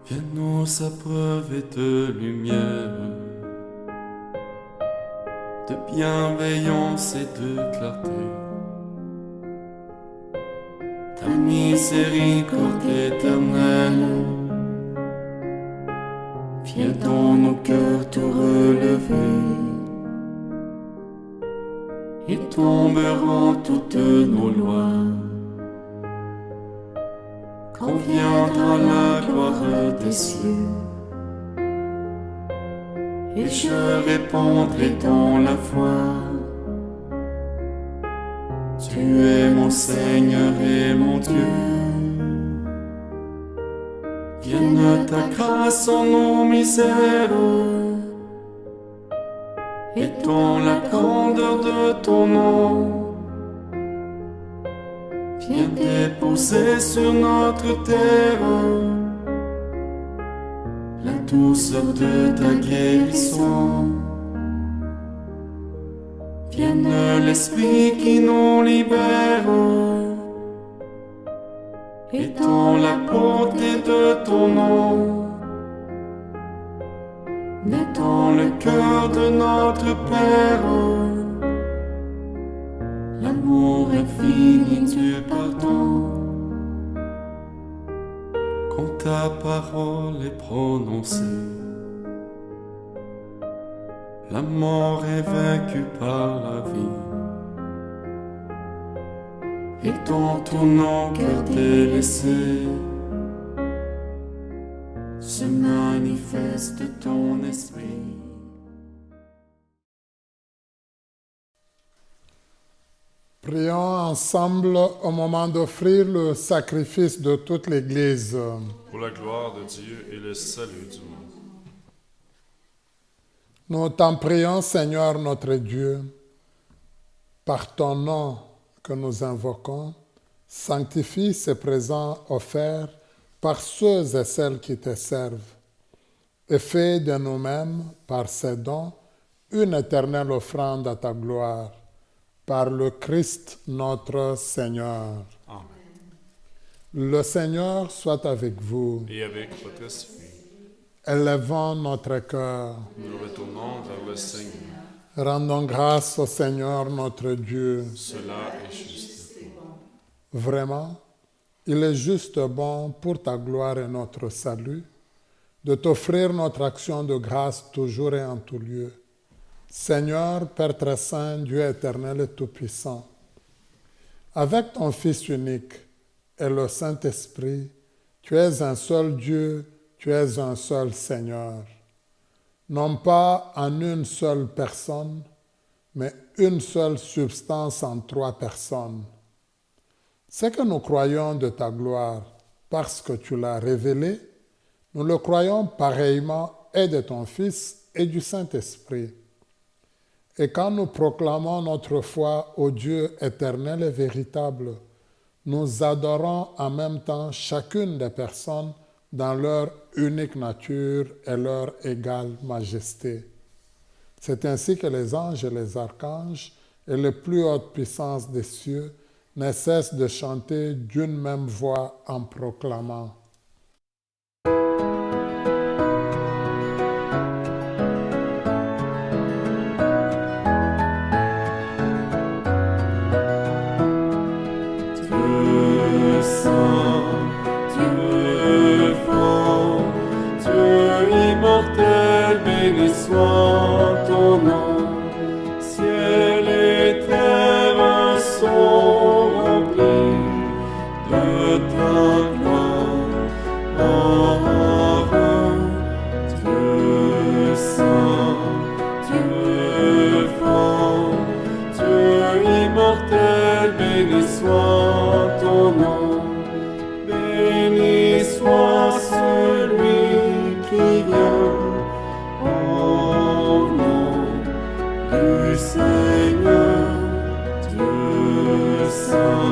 Viens-nous sa preuve et de lumière, de bienveillance et de clarté. Ta miséricorde éternelle, viens dans nos cœurs tout relever, et tomberont toutes nos lois. Quand viendra la gloire des cieux, et je répondrai dans la foi. Tu es mon Seigneur et mon Dieu. Vienne ta grâce en nos misères, et dans la grandeur de ton nom, viens déposer sur notre terre la douceur de ta guérison. Vienne l'Esprit qui nous libère, et dans la bonté de ton nom, naît dans le cœur de notre Père l'amour infini du pardon. Quand ta parole est prononcée, la mort est vaincue par la vie, et dans ton nom cœur délaissé se manifeste ton esprit. Prions ensemble au moment d'offrir le sacrifice de toute l'Église. Pour la gloire de Dieu et le salut du monde. Nous t'en prions, Seigneur notre Dieu, par ton nom que nous invoquons, sanctifie ces présents offerts par ceux et celles qui te servent, et fais de nous-mêmes, par ces dons, une éternelle offrande à ta gloire. Par le Christ notre Seigneur. Amen. Le Seigneur soit avec vous. Et avec votre esprit. Élevons notre cœur. Nous retournons vers le Seigneur. Rendons grâce au Seigneur notre Dieu. Cela est juste. Vraiment, il est juste bon pour ta gloire et notre salut de t'offrir notre action de grâce toujours et en tout lieu. Seigneur, Père très saint, Dieu éternel et tout-puissant, avec ton Fils unique et le Saint-Esprit, tu es un seul Dieu, tu es un seul Seigneur, non pas en une seule personne, mais une seule substance en trois personnes. Ce que nous croyons de ta gloire, parce que tu l'as révélé, nous le croyons pareillement et de ton Fils et du Saint-Esprit. Et quand nous proclamons notre foi au Dieu éternel et véritable, nous adorons en même temps chacune des personnes dans leur unique nature et leur égale majesté. C'est ainsi que les anges et les archanges et les plus hautes puissances des cieux ne cessent de chanter d'une même voix en proclamant: Béni soit ton nom, ciel et terre sont remplis de ta gloire. Dieu saint, Dieu fort, Dieu immortel, béni soit ton nom.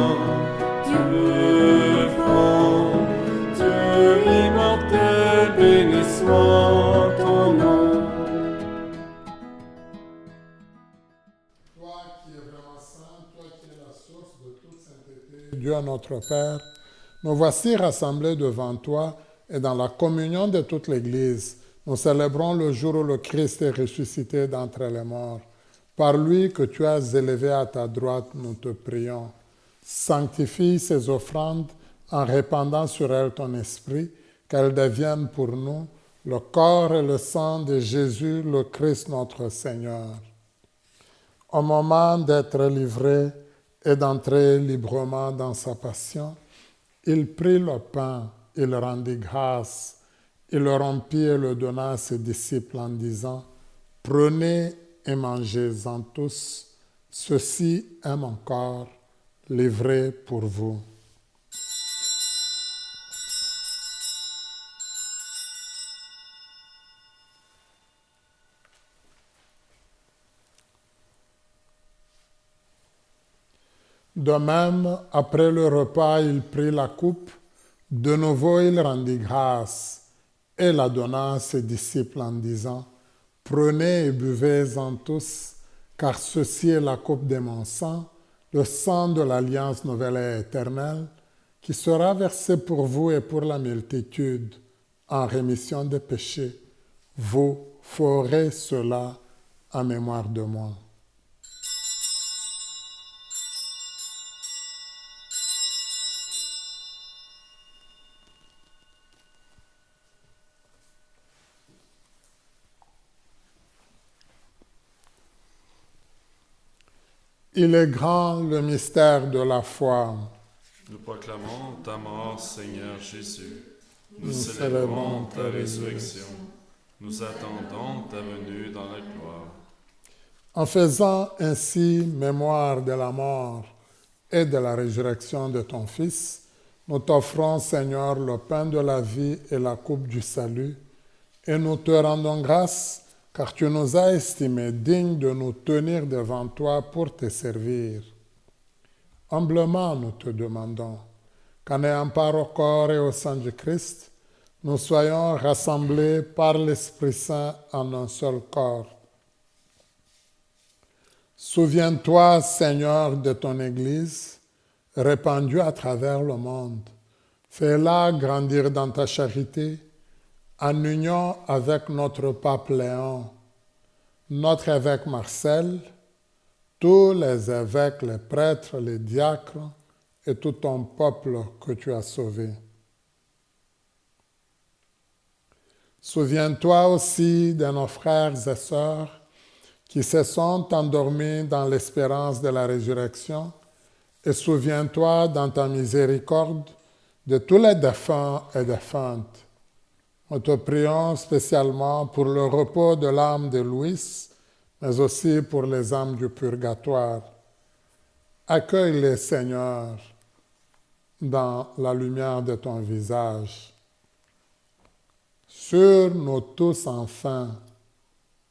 saint, Dieu grand, Dieu immortel, béni soit ton nom. Toi qui es vraiment saint, toi qui es la source de toute sainteté, Dieu notre Père, nous voici rassemblés devant toi et dans la communion de toute l'Église. Nous célébrons le jour où le Christ est ressuscité d'entre les morts. Par lui que tu as élevé à ta droite, nous te prions. Sanctifie ces offrandes en répandant sur elles ton esprit, qu'elles deviennent pour nous le corps et le sang de Jésus, le Christ notre Seigneur. Au moment d'être livré et d'entrer librement dans sa passion, il prit le pain, il rendit grâce, il le rompit et le donna à ses disciples en disant, « Prenez et mangez-en tous, ceci est mon corps, livré pour vous. » De même, après le repas, il prit la coupe, de nouveau il rendit grâce et la donna à ses disciples en disant, « Prenez et buvez-en tous, car ceci est la coupe de mon sang, le sang de l'alliance nouvelle et éternelle, qui sera versé pour vous et pour la multitude en rémission des péchés. Vous ferez cela en mémoire de moi. » Il est grand le mystère de la foi. Nous proclamons ta mort, Seigneur Jésus. Nous célébrons célébrons ta résurrection. Nous attendons ta venue dans la gloire. En faisant ainsi mémoire de la mort et de la résurrection de ton Fils, nous t'offrons, Seigneur, le pain de la vie et la coupe du salut, et nous te rendons grâce car tu nous as estimés dignes de nous tenir devant toi pour te servir. Humblement, nous te demandons qu'en ayant part au corps et au sang du Christ, nous soyons rassemblés par l'Esprit Saint en un seul corps. Souviens-toi, Seigneur, de ton Église, répandue à travers le monde. Fais-la grandir dans ta charité, en union avec notre pape Léon, notre évêque Marcel, tous les évêques, les prêtres, les diacres et tout ton peuple que tu as sauvé. Souviens-toi aussi de nos frères et sœurs qui se sont endormis dans l'espérance de la résurrection, et souviens-toi dans ta miséricorde de tous les défunts et défuntes. Nous te prions spécialement pour le repos de l'âme de Louis, mais aussi pour les âmes du purgatoire. Accueille-les, Seigneur, dans la lumière de ton visage. Sur nous tous enfin,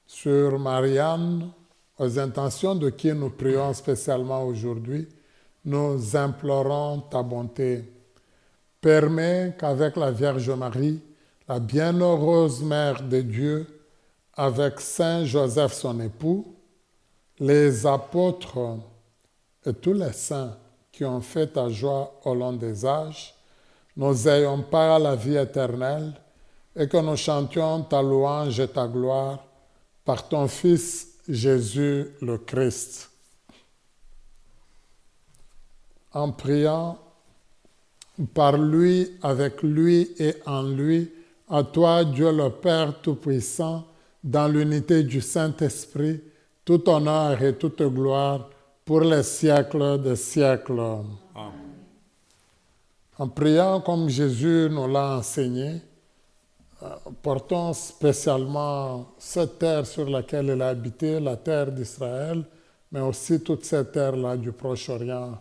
sur Marianne, aux intentions de qui nous prions spécialement aujourd'hui, nous implorons ta bonté. Permets qu'avec la Vierge Marie, la bienheureuse Mère de Dieu, avec Saint Joseph son époux, les apôtres et tous les saints qui ont fait ta joie au long des âges, nous ayons part à la vie éternelle et que nous chantions ta louange et ta gloire par ton Fils Jésus le Christ. En priant par lui, avec lui et en lui, à toi, Dieu le Père Tout-Puissant, dans l'unité du Saint-Esprit, tout honneur et toute gloire pour les siècles des siècles. Amen. En priant comme Jésus nous l'a enseigné, portons spécialement cette terre sur laquelle il a habité, la terre d'Israël, mais aussi toute cette terre-là du Proche-Orient,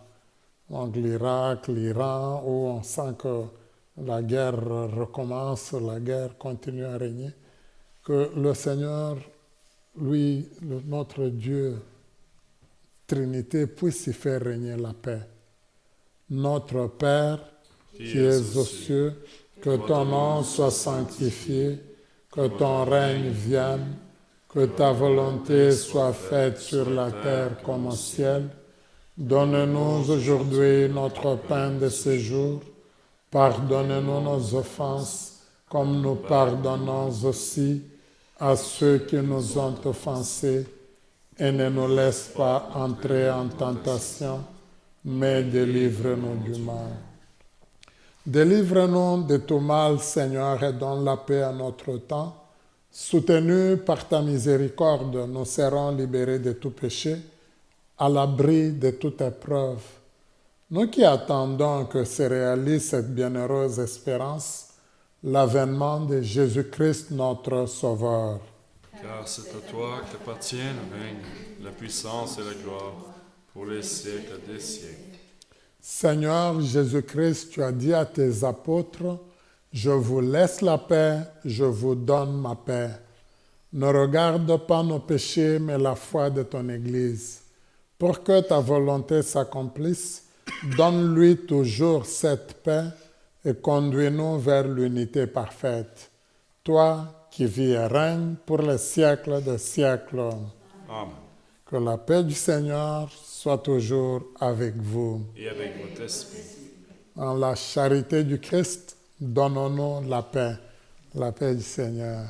donc l'Irak, l'Iran, où on sent que la guerre recommence, la guerre continue à régner. Que le Seigneur, lui, notre Dieu, Trinité, puisse y faire régner la paix. Notre Père, qui es aux cieux, que ton nom soit sanctifié, que ton règne vienne, que ta volonté soit faite sur la terre comme au ciel. Donne-nous aujourd'hui notre pain de ce jour. Pardonne-nous nos offenses, comme nous pardonnons aussi à ceux qui nous ont offensés. Et ne nous laisse pas entrer en tentation, mais délivre-nous du mal. Délivre-nous de tout mal, Seigneur, et donne la paix à notre temps. Soutenus par ta miséricorde, nous serons libérés de tout péché, à l'abri de toute épreuve. Nous qui attendons que se réalise cette bienheureuse espérance, l'avènement de Jésus-Christ notre Sauveur. Car c'est à toi qu'appartient le règne, la puissance et la gloire, pour les siècles des siècles. Seigneur Jésus-Christ, tu as dit à tes apôtres, « Je vous laisse la paix, je vous donne ma paix. » Ne regarde pas nos péchés, mais la foi de ton Église. Pour que ta volonté s'accomplisse, donne-lui toujours cette paix et conduis-nous vers l'unité parfaite. Toi qui vis et règnes pour les siècles des siècles. Amen. Que la paix du Seigneur soit toujours avec vous. Et avec votre esprit. En la charité du Christ, donnons-nous la paix du Seigneur.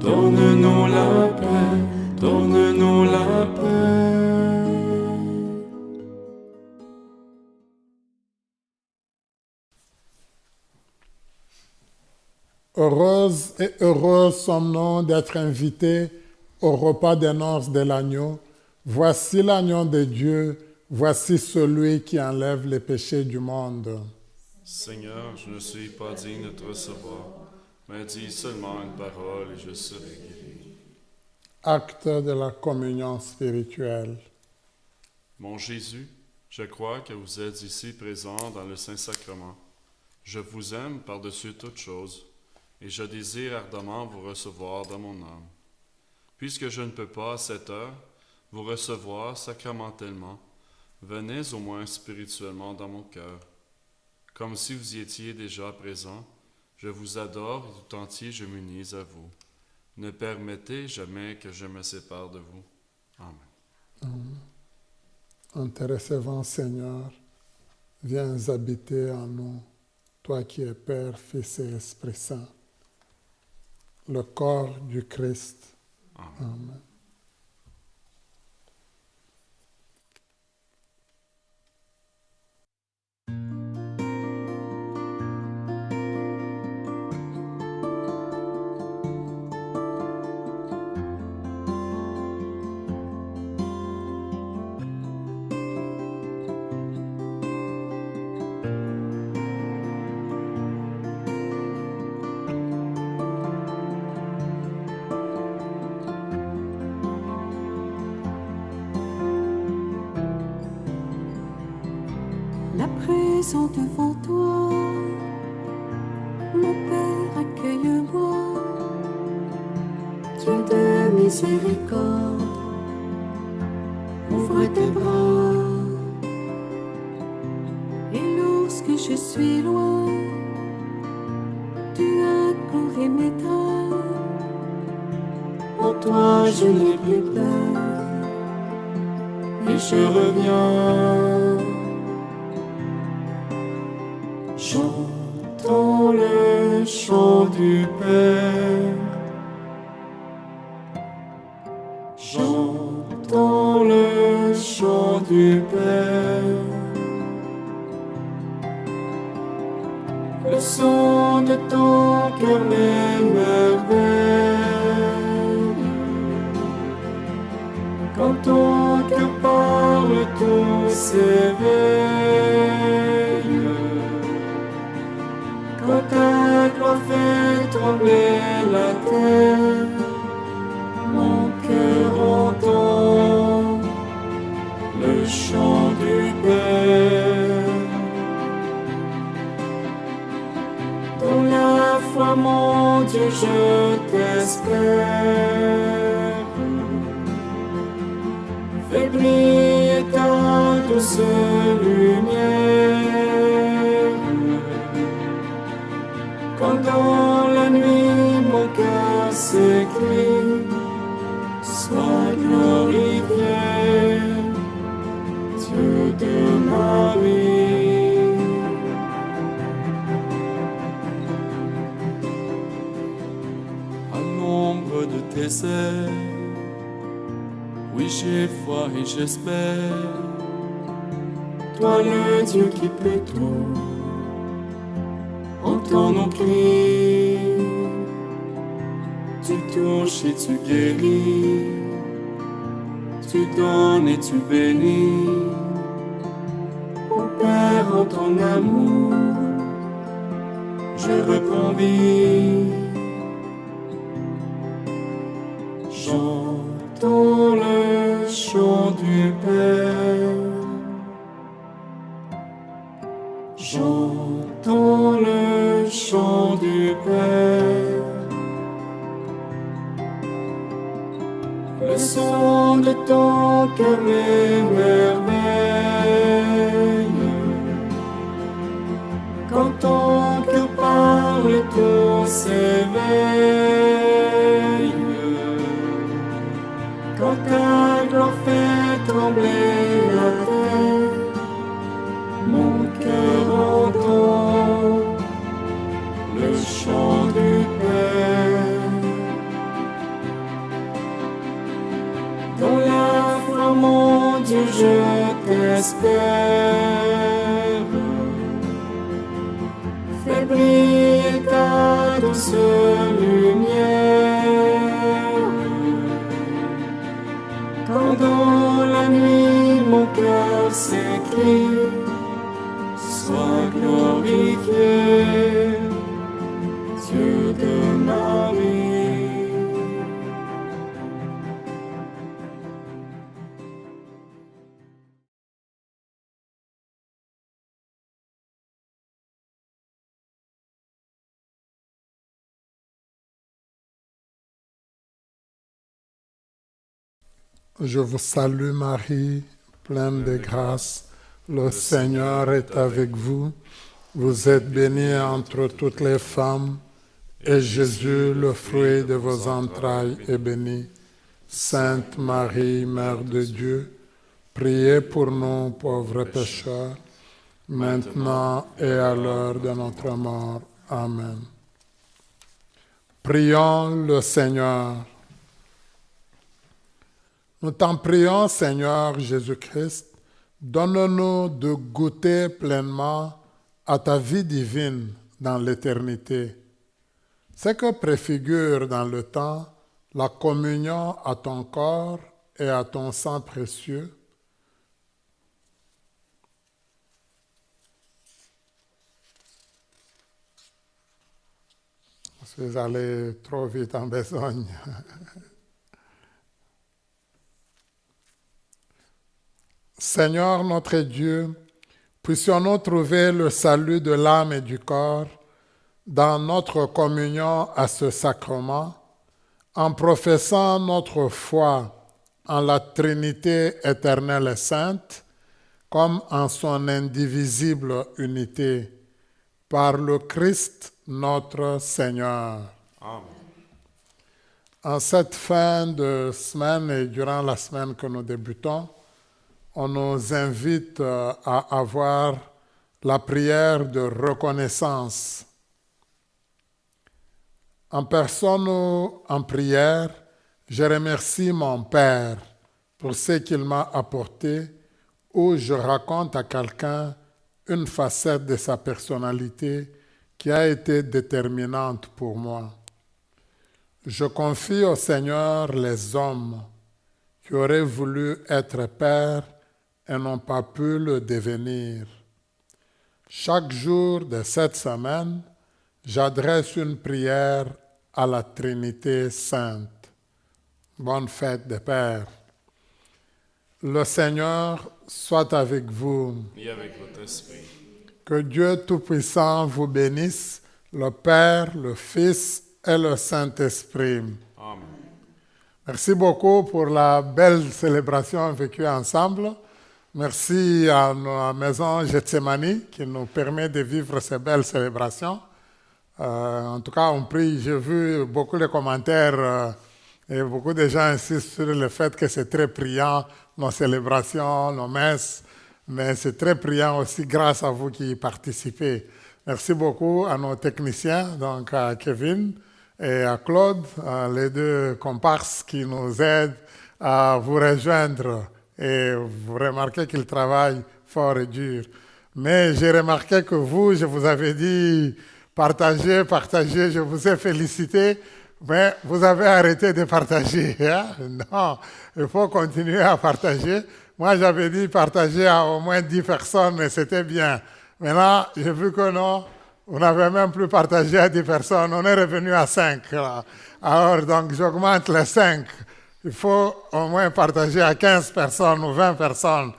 Donne-nous la paix, donne-nous la paix. Heureuses et heureux sommes-nous d'être invités au repas des noces de l'agneau. Voici l'agneau de Dieu, voici celui qui enlève les péchés du monde. Seigneur, je ne suis pas digne de te recevoir, mais dis seulement une parole et je serai guéri. Acte de la communion spirituelle. Mon Jésus, je crois que vous êtes ici présent dans le Saint-Sacrement. Je vous aime par-dessus toutes choses, et je désire ardemment vous recevoir dans mon âme. Puisque je ne peux pas à cette heure vous recevoir sacramentellement, venez au moins spirituellement dans mon cœur. Comme si vous y étiez déjà présent, je vous adore et tout entier je m'unis à vous. Ne permettez jamais que je me sépare de vous. Amen. En te recevant, Seigneur, viens habiter en nous, toi qui es Père, Fils et Esprit Saint, le corps du Christ. Amen. Amen. La présent devant toi, mon miséricorde, ouvre tes bras. Et lorsque je suis loin, tu accours et m'étreins. En toi je n'ai plus peur, et je reviens. Chantons le chant du Père. Chantons le chant du Père. Le son de ton cœur m'émerveille. Quand ton cœur parle, tout s'éveille. Quand ta gloire fait trembler la terre, mon cœur entend le chant du Père. Dans la foi, mon Dieu, je t'espère. Fais briller ta douce lumière. Quand dans la nuit mon cœur s'écrie, sois glorifié, Dieu de ma vie. À l'ombre de tes ailes, oui j'ai foi et j'espère. Toi le Dieu qui peut tout, entends nos cris. Tu touches et tu guéris, tu donnes et tu bénis. Ô Père, en ton amour, je reprends vie. Chantons le chant du Père. Chantons le chant du Père. Le son de ton cœur m'émerveille. Quand ton cœur parle, tout s'éveille. Quand ta gloire fait trembler la terre, mon cœur entend le chant du Père. Dans la foi, mon Dieu, je t'espère. Fais briller ta douce lumière. Quand dans la nuit mon cœur s'écrie, sois glorifié, Dieu de ma vie. Je vous salue Marie, pleine de grâce. Le Seigneur est avec vous. Vous êtes bénie entre toutes les femmes, et Jésus, le fruit de vos entrailles, est béni. Sainte Marie, Mère de Dieu, priez pour nous pauvres pécheurs, maintenant et à l'heure de notre mort. Amen. Prions le Seigneur. Nous t'en prions, Seigneur Jésus-Christ, donne-nous de goûter pleinement à ta vie divine dans l'éternité. Ce que préfigure dans le temps la communion à ton corps et à ton sang précieux. Je suis allé trop vite en besogne. Seigneur notre Dieu, puissions-nous trouver le salut de l'âme et du corps dans notre communion à ce sacrement, En professant notre foi en la Trinité éternelle et sainte, comme en son indivisible unité, par le Christ notre Seigneur. Amen. En cette fin de semaine et durant la semaine que nous débutons, on nous invite à avoir la prière de reconnaissance. En personne ou en prière, je remercie mon Père pour ce qu'il m'a apporté, ou je raconte à quelqu'un une facette de sa personnalité qui a été déterminante pour moi. Je confie au Seigneur les hommes qui auraient voulu être pères et n'ont pas pu le devenir. Chaque jour de cette semaine, j'adresse une prière à la Trinité sainte. Bonne fête des Pères. Le Seigneur soit avec vous. Et avec votre esprit. Que Dieu Tout-Puissant vous bénisse, le Père, le Fils et le Saint-Esprit. Amen. Merci beaucoup pour la belle célébration vécue ensemble. Merci à la maison Gethsemane qui nous permet de vivre ces belles célébrations. En tout cas, on prie, j'ai vu beaucoup de commentaires et beaucoup de gens insistent sur le fait que c'est très priant, nos célébrations, nos messes, mais c'est très priant aussi grâce à vous qui y participez. Merci beaucoup à nos techniciens, donc à Kevin et à Claude, les deux comparses qui nous aident à vous rejoindre. Et vous remarquez qu'ils travaillent fort et dur. Mais j'ai remarqué que vous, je vous avais dit partagez, je vous ai félicité, mais vous avez arrêté de partager. Hein? Non, il faut continuer à partager. Moi, j'avais dit partager à au moins 10 personnes et c'était bien. Maintenant, j'ai vu que non, on n'avait même plus partagé à 10 personnes, on est revenu à 5. Là. Alors, donc, j'augmente les 5. Il faut au moins partager à 15 personnes ou 20 personnes.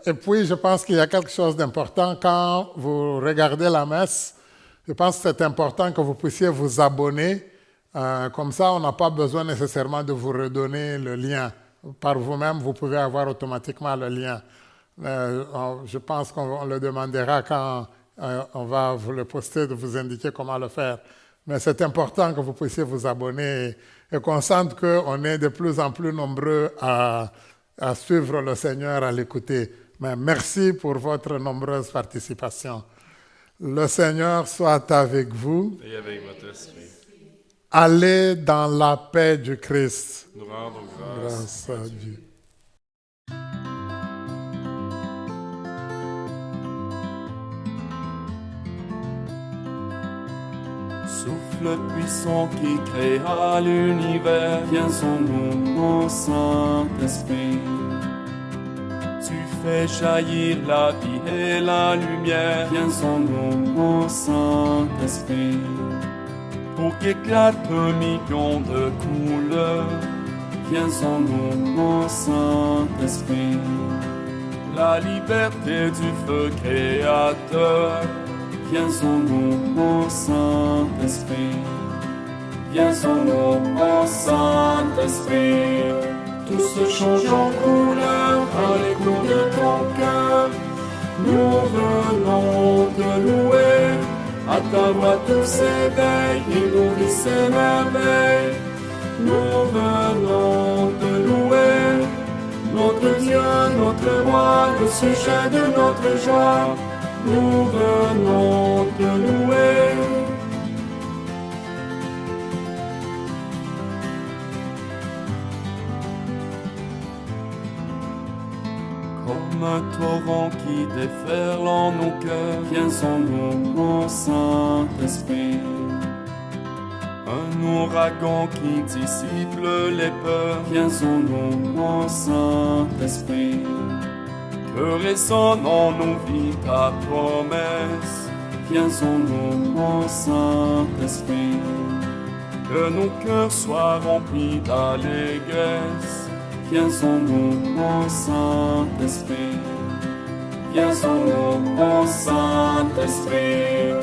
Et puis, je pense qu'il y a quelque chose d'important quand vous regardez la messe. Je pense que c'est important que vous puissiez vous abonner. Comme ça, on n'a pas besoin nécessairement de vous redonner le lien. Par vous-même, vous pouvez avoir automatiquement le lien. Je pense qu'on le demandera quand on va vous le poster, de vous indiquer comment le faire. Mais c'est important que vous puissiez vous abonner et qu'on sente qu'on est de plus en plus nombreux à suivre le Seigneur, à l'écouter. Mais merci pour votre nombreuse participation. Le Seigneur soit avec vous. Et avec votre esprit. Allez dans la paix du Christ. Nous rendons Grâce à Dieu. Souffle puissant qui créa l'univers, viens en nous, mon Saint-Esprit. Tu fais jaillir la vie et la lumière, viens en nous, mon Saint-Esprit. Pour qu'éclatent millions de couleurs, viens en nous, mon Saint-Esprit. La liberté du feu créateur, viens en nous, mon Saint-Esprit. Viens en nous, mon Saint-Esprit. Tout se change en couleur à l'écho de ton cœur. Nous venons te louer. À ta voix tout s'éveille et nourrit ses merveilles. Nous venons te louer. Notre Dieu, notre roi, le sujet de notre joie. Nous venons te louer. Comme un torrent qui déferle en nos cœurs, viens en nous, mon Saint-Esprit. Un ouragan qui dissipe les peurs, viens en nous, mon Saint-Esprit. Que résonne en nos vies ta promesse, viens en nous, mon Saint-Esprit. Que nos cœurs soient remplis d'allégresse, viens en nous, mon Saint-Esprit. Viens en nous, mon Saint-Esprit.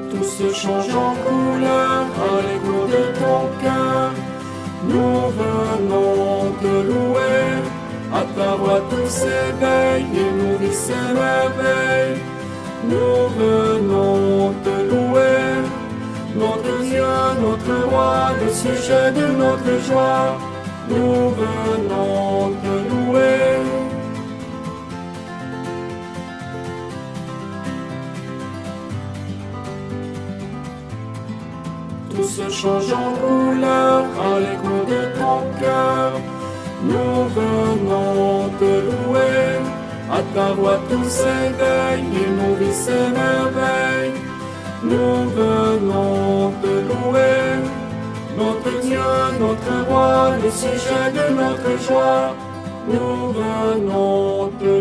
Tout se change en couleur à l'écho de ton cœur. Nous venons te louer, à ta voix tout s'éveille et nous vit s'émerveille. Nous venons te louer, notre Dieu, notre roi, le sujet de notre joie. Nous venons te louer. Tout se change en couleur à l'écho de ton cœur. Nous venons te louer, à ta voix tout s'éveille et nos vies s'émerveillent. Nous venons te louer, notre Dieu, notre roi, le sujet de notre joie. Nous venons te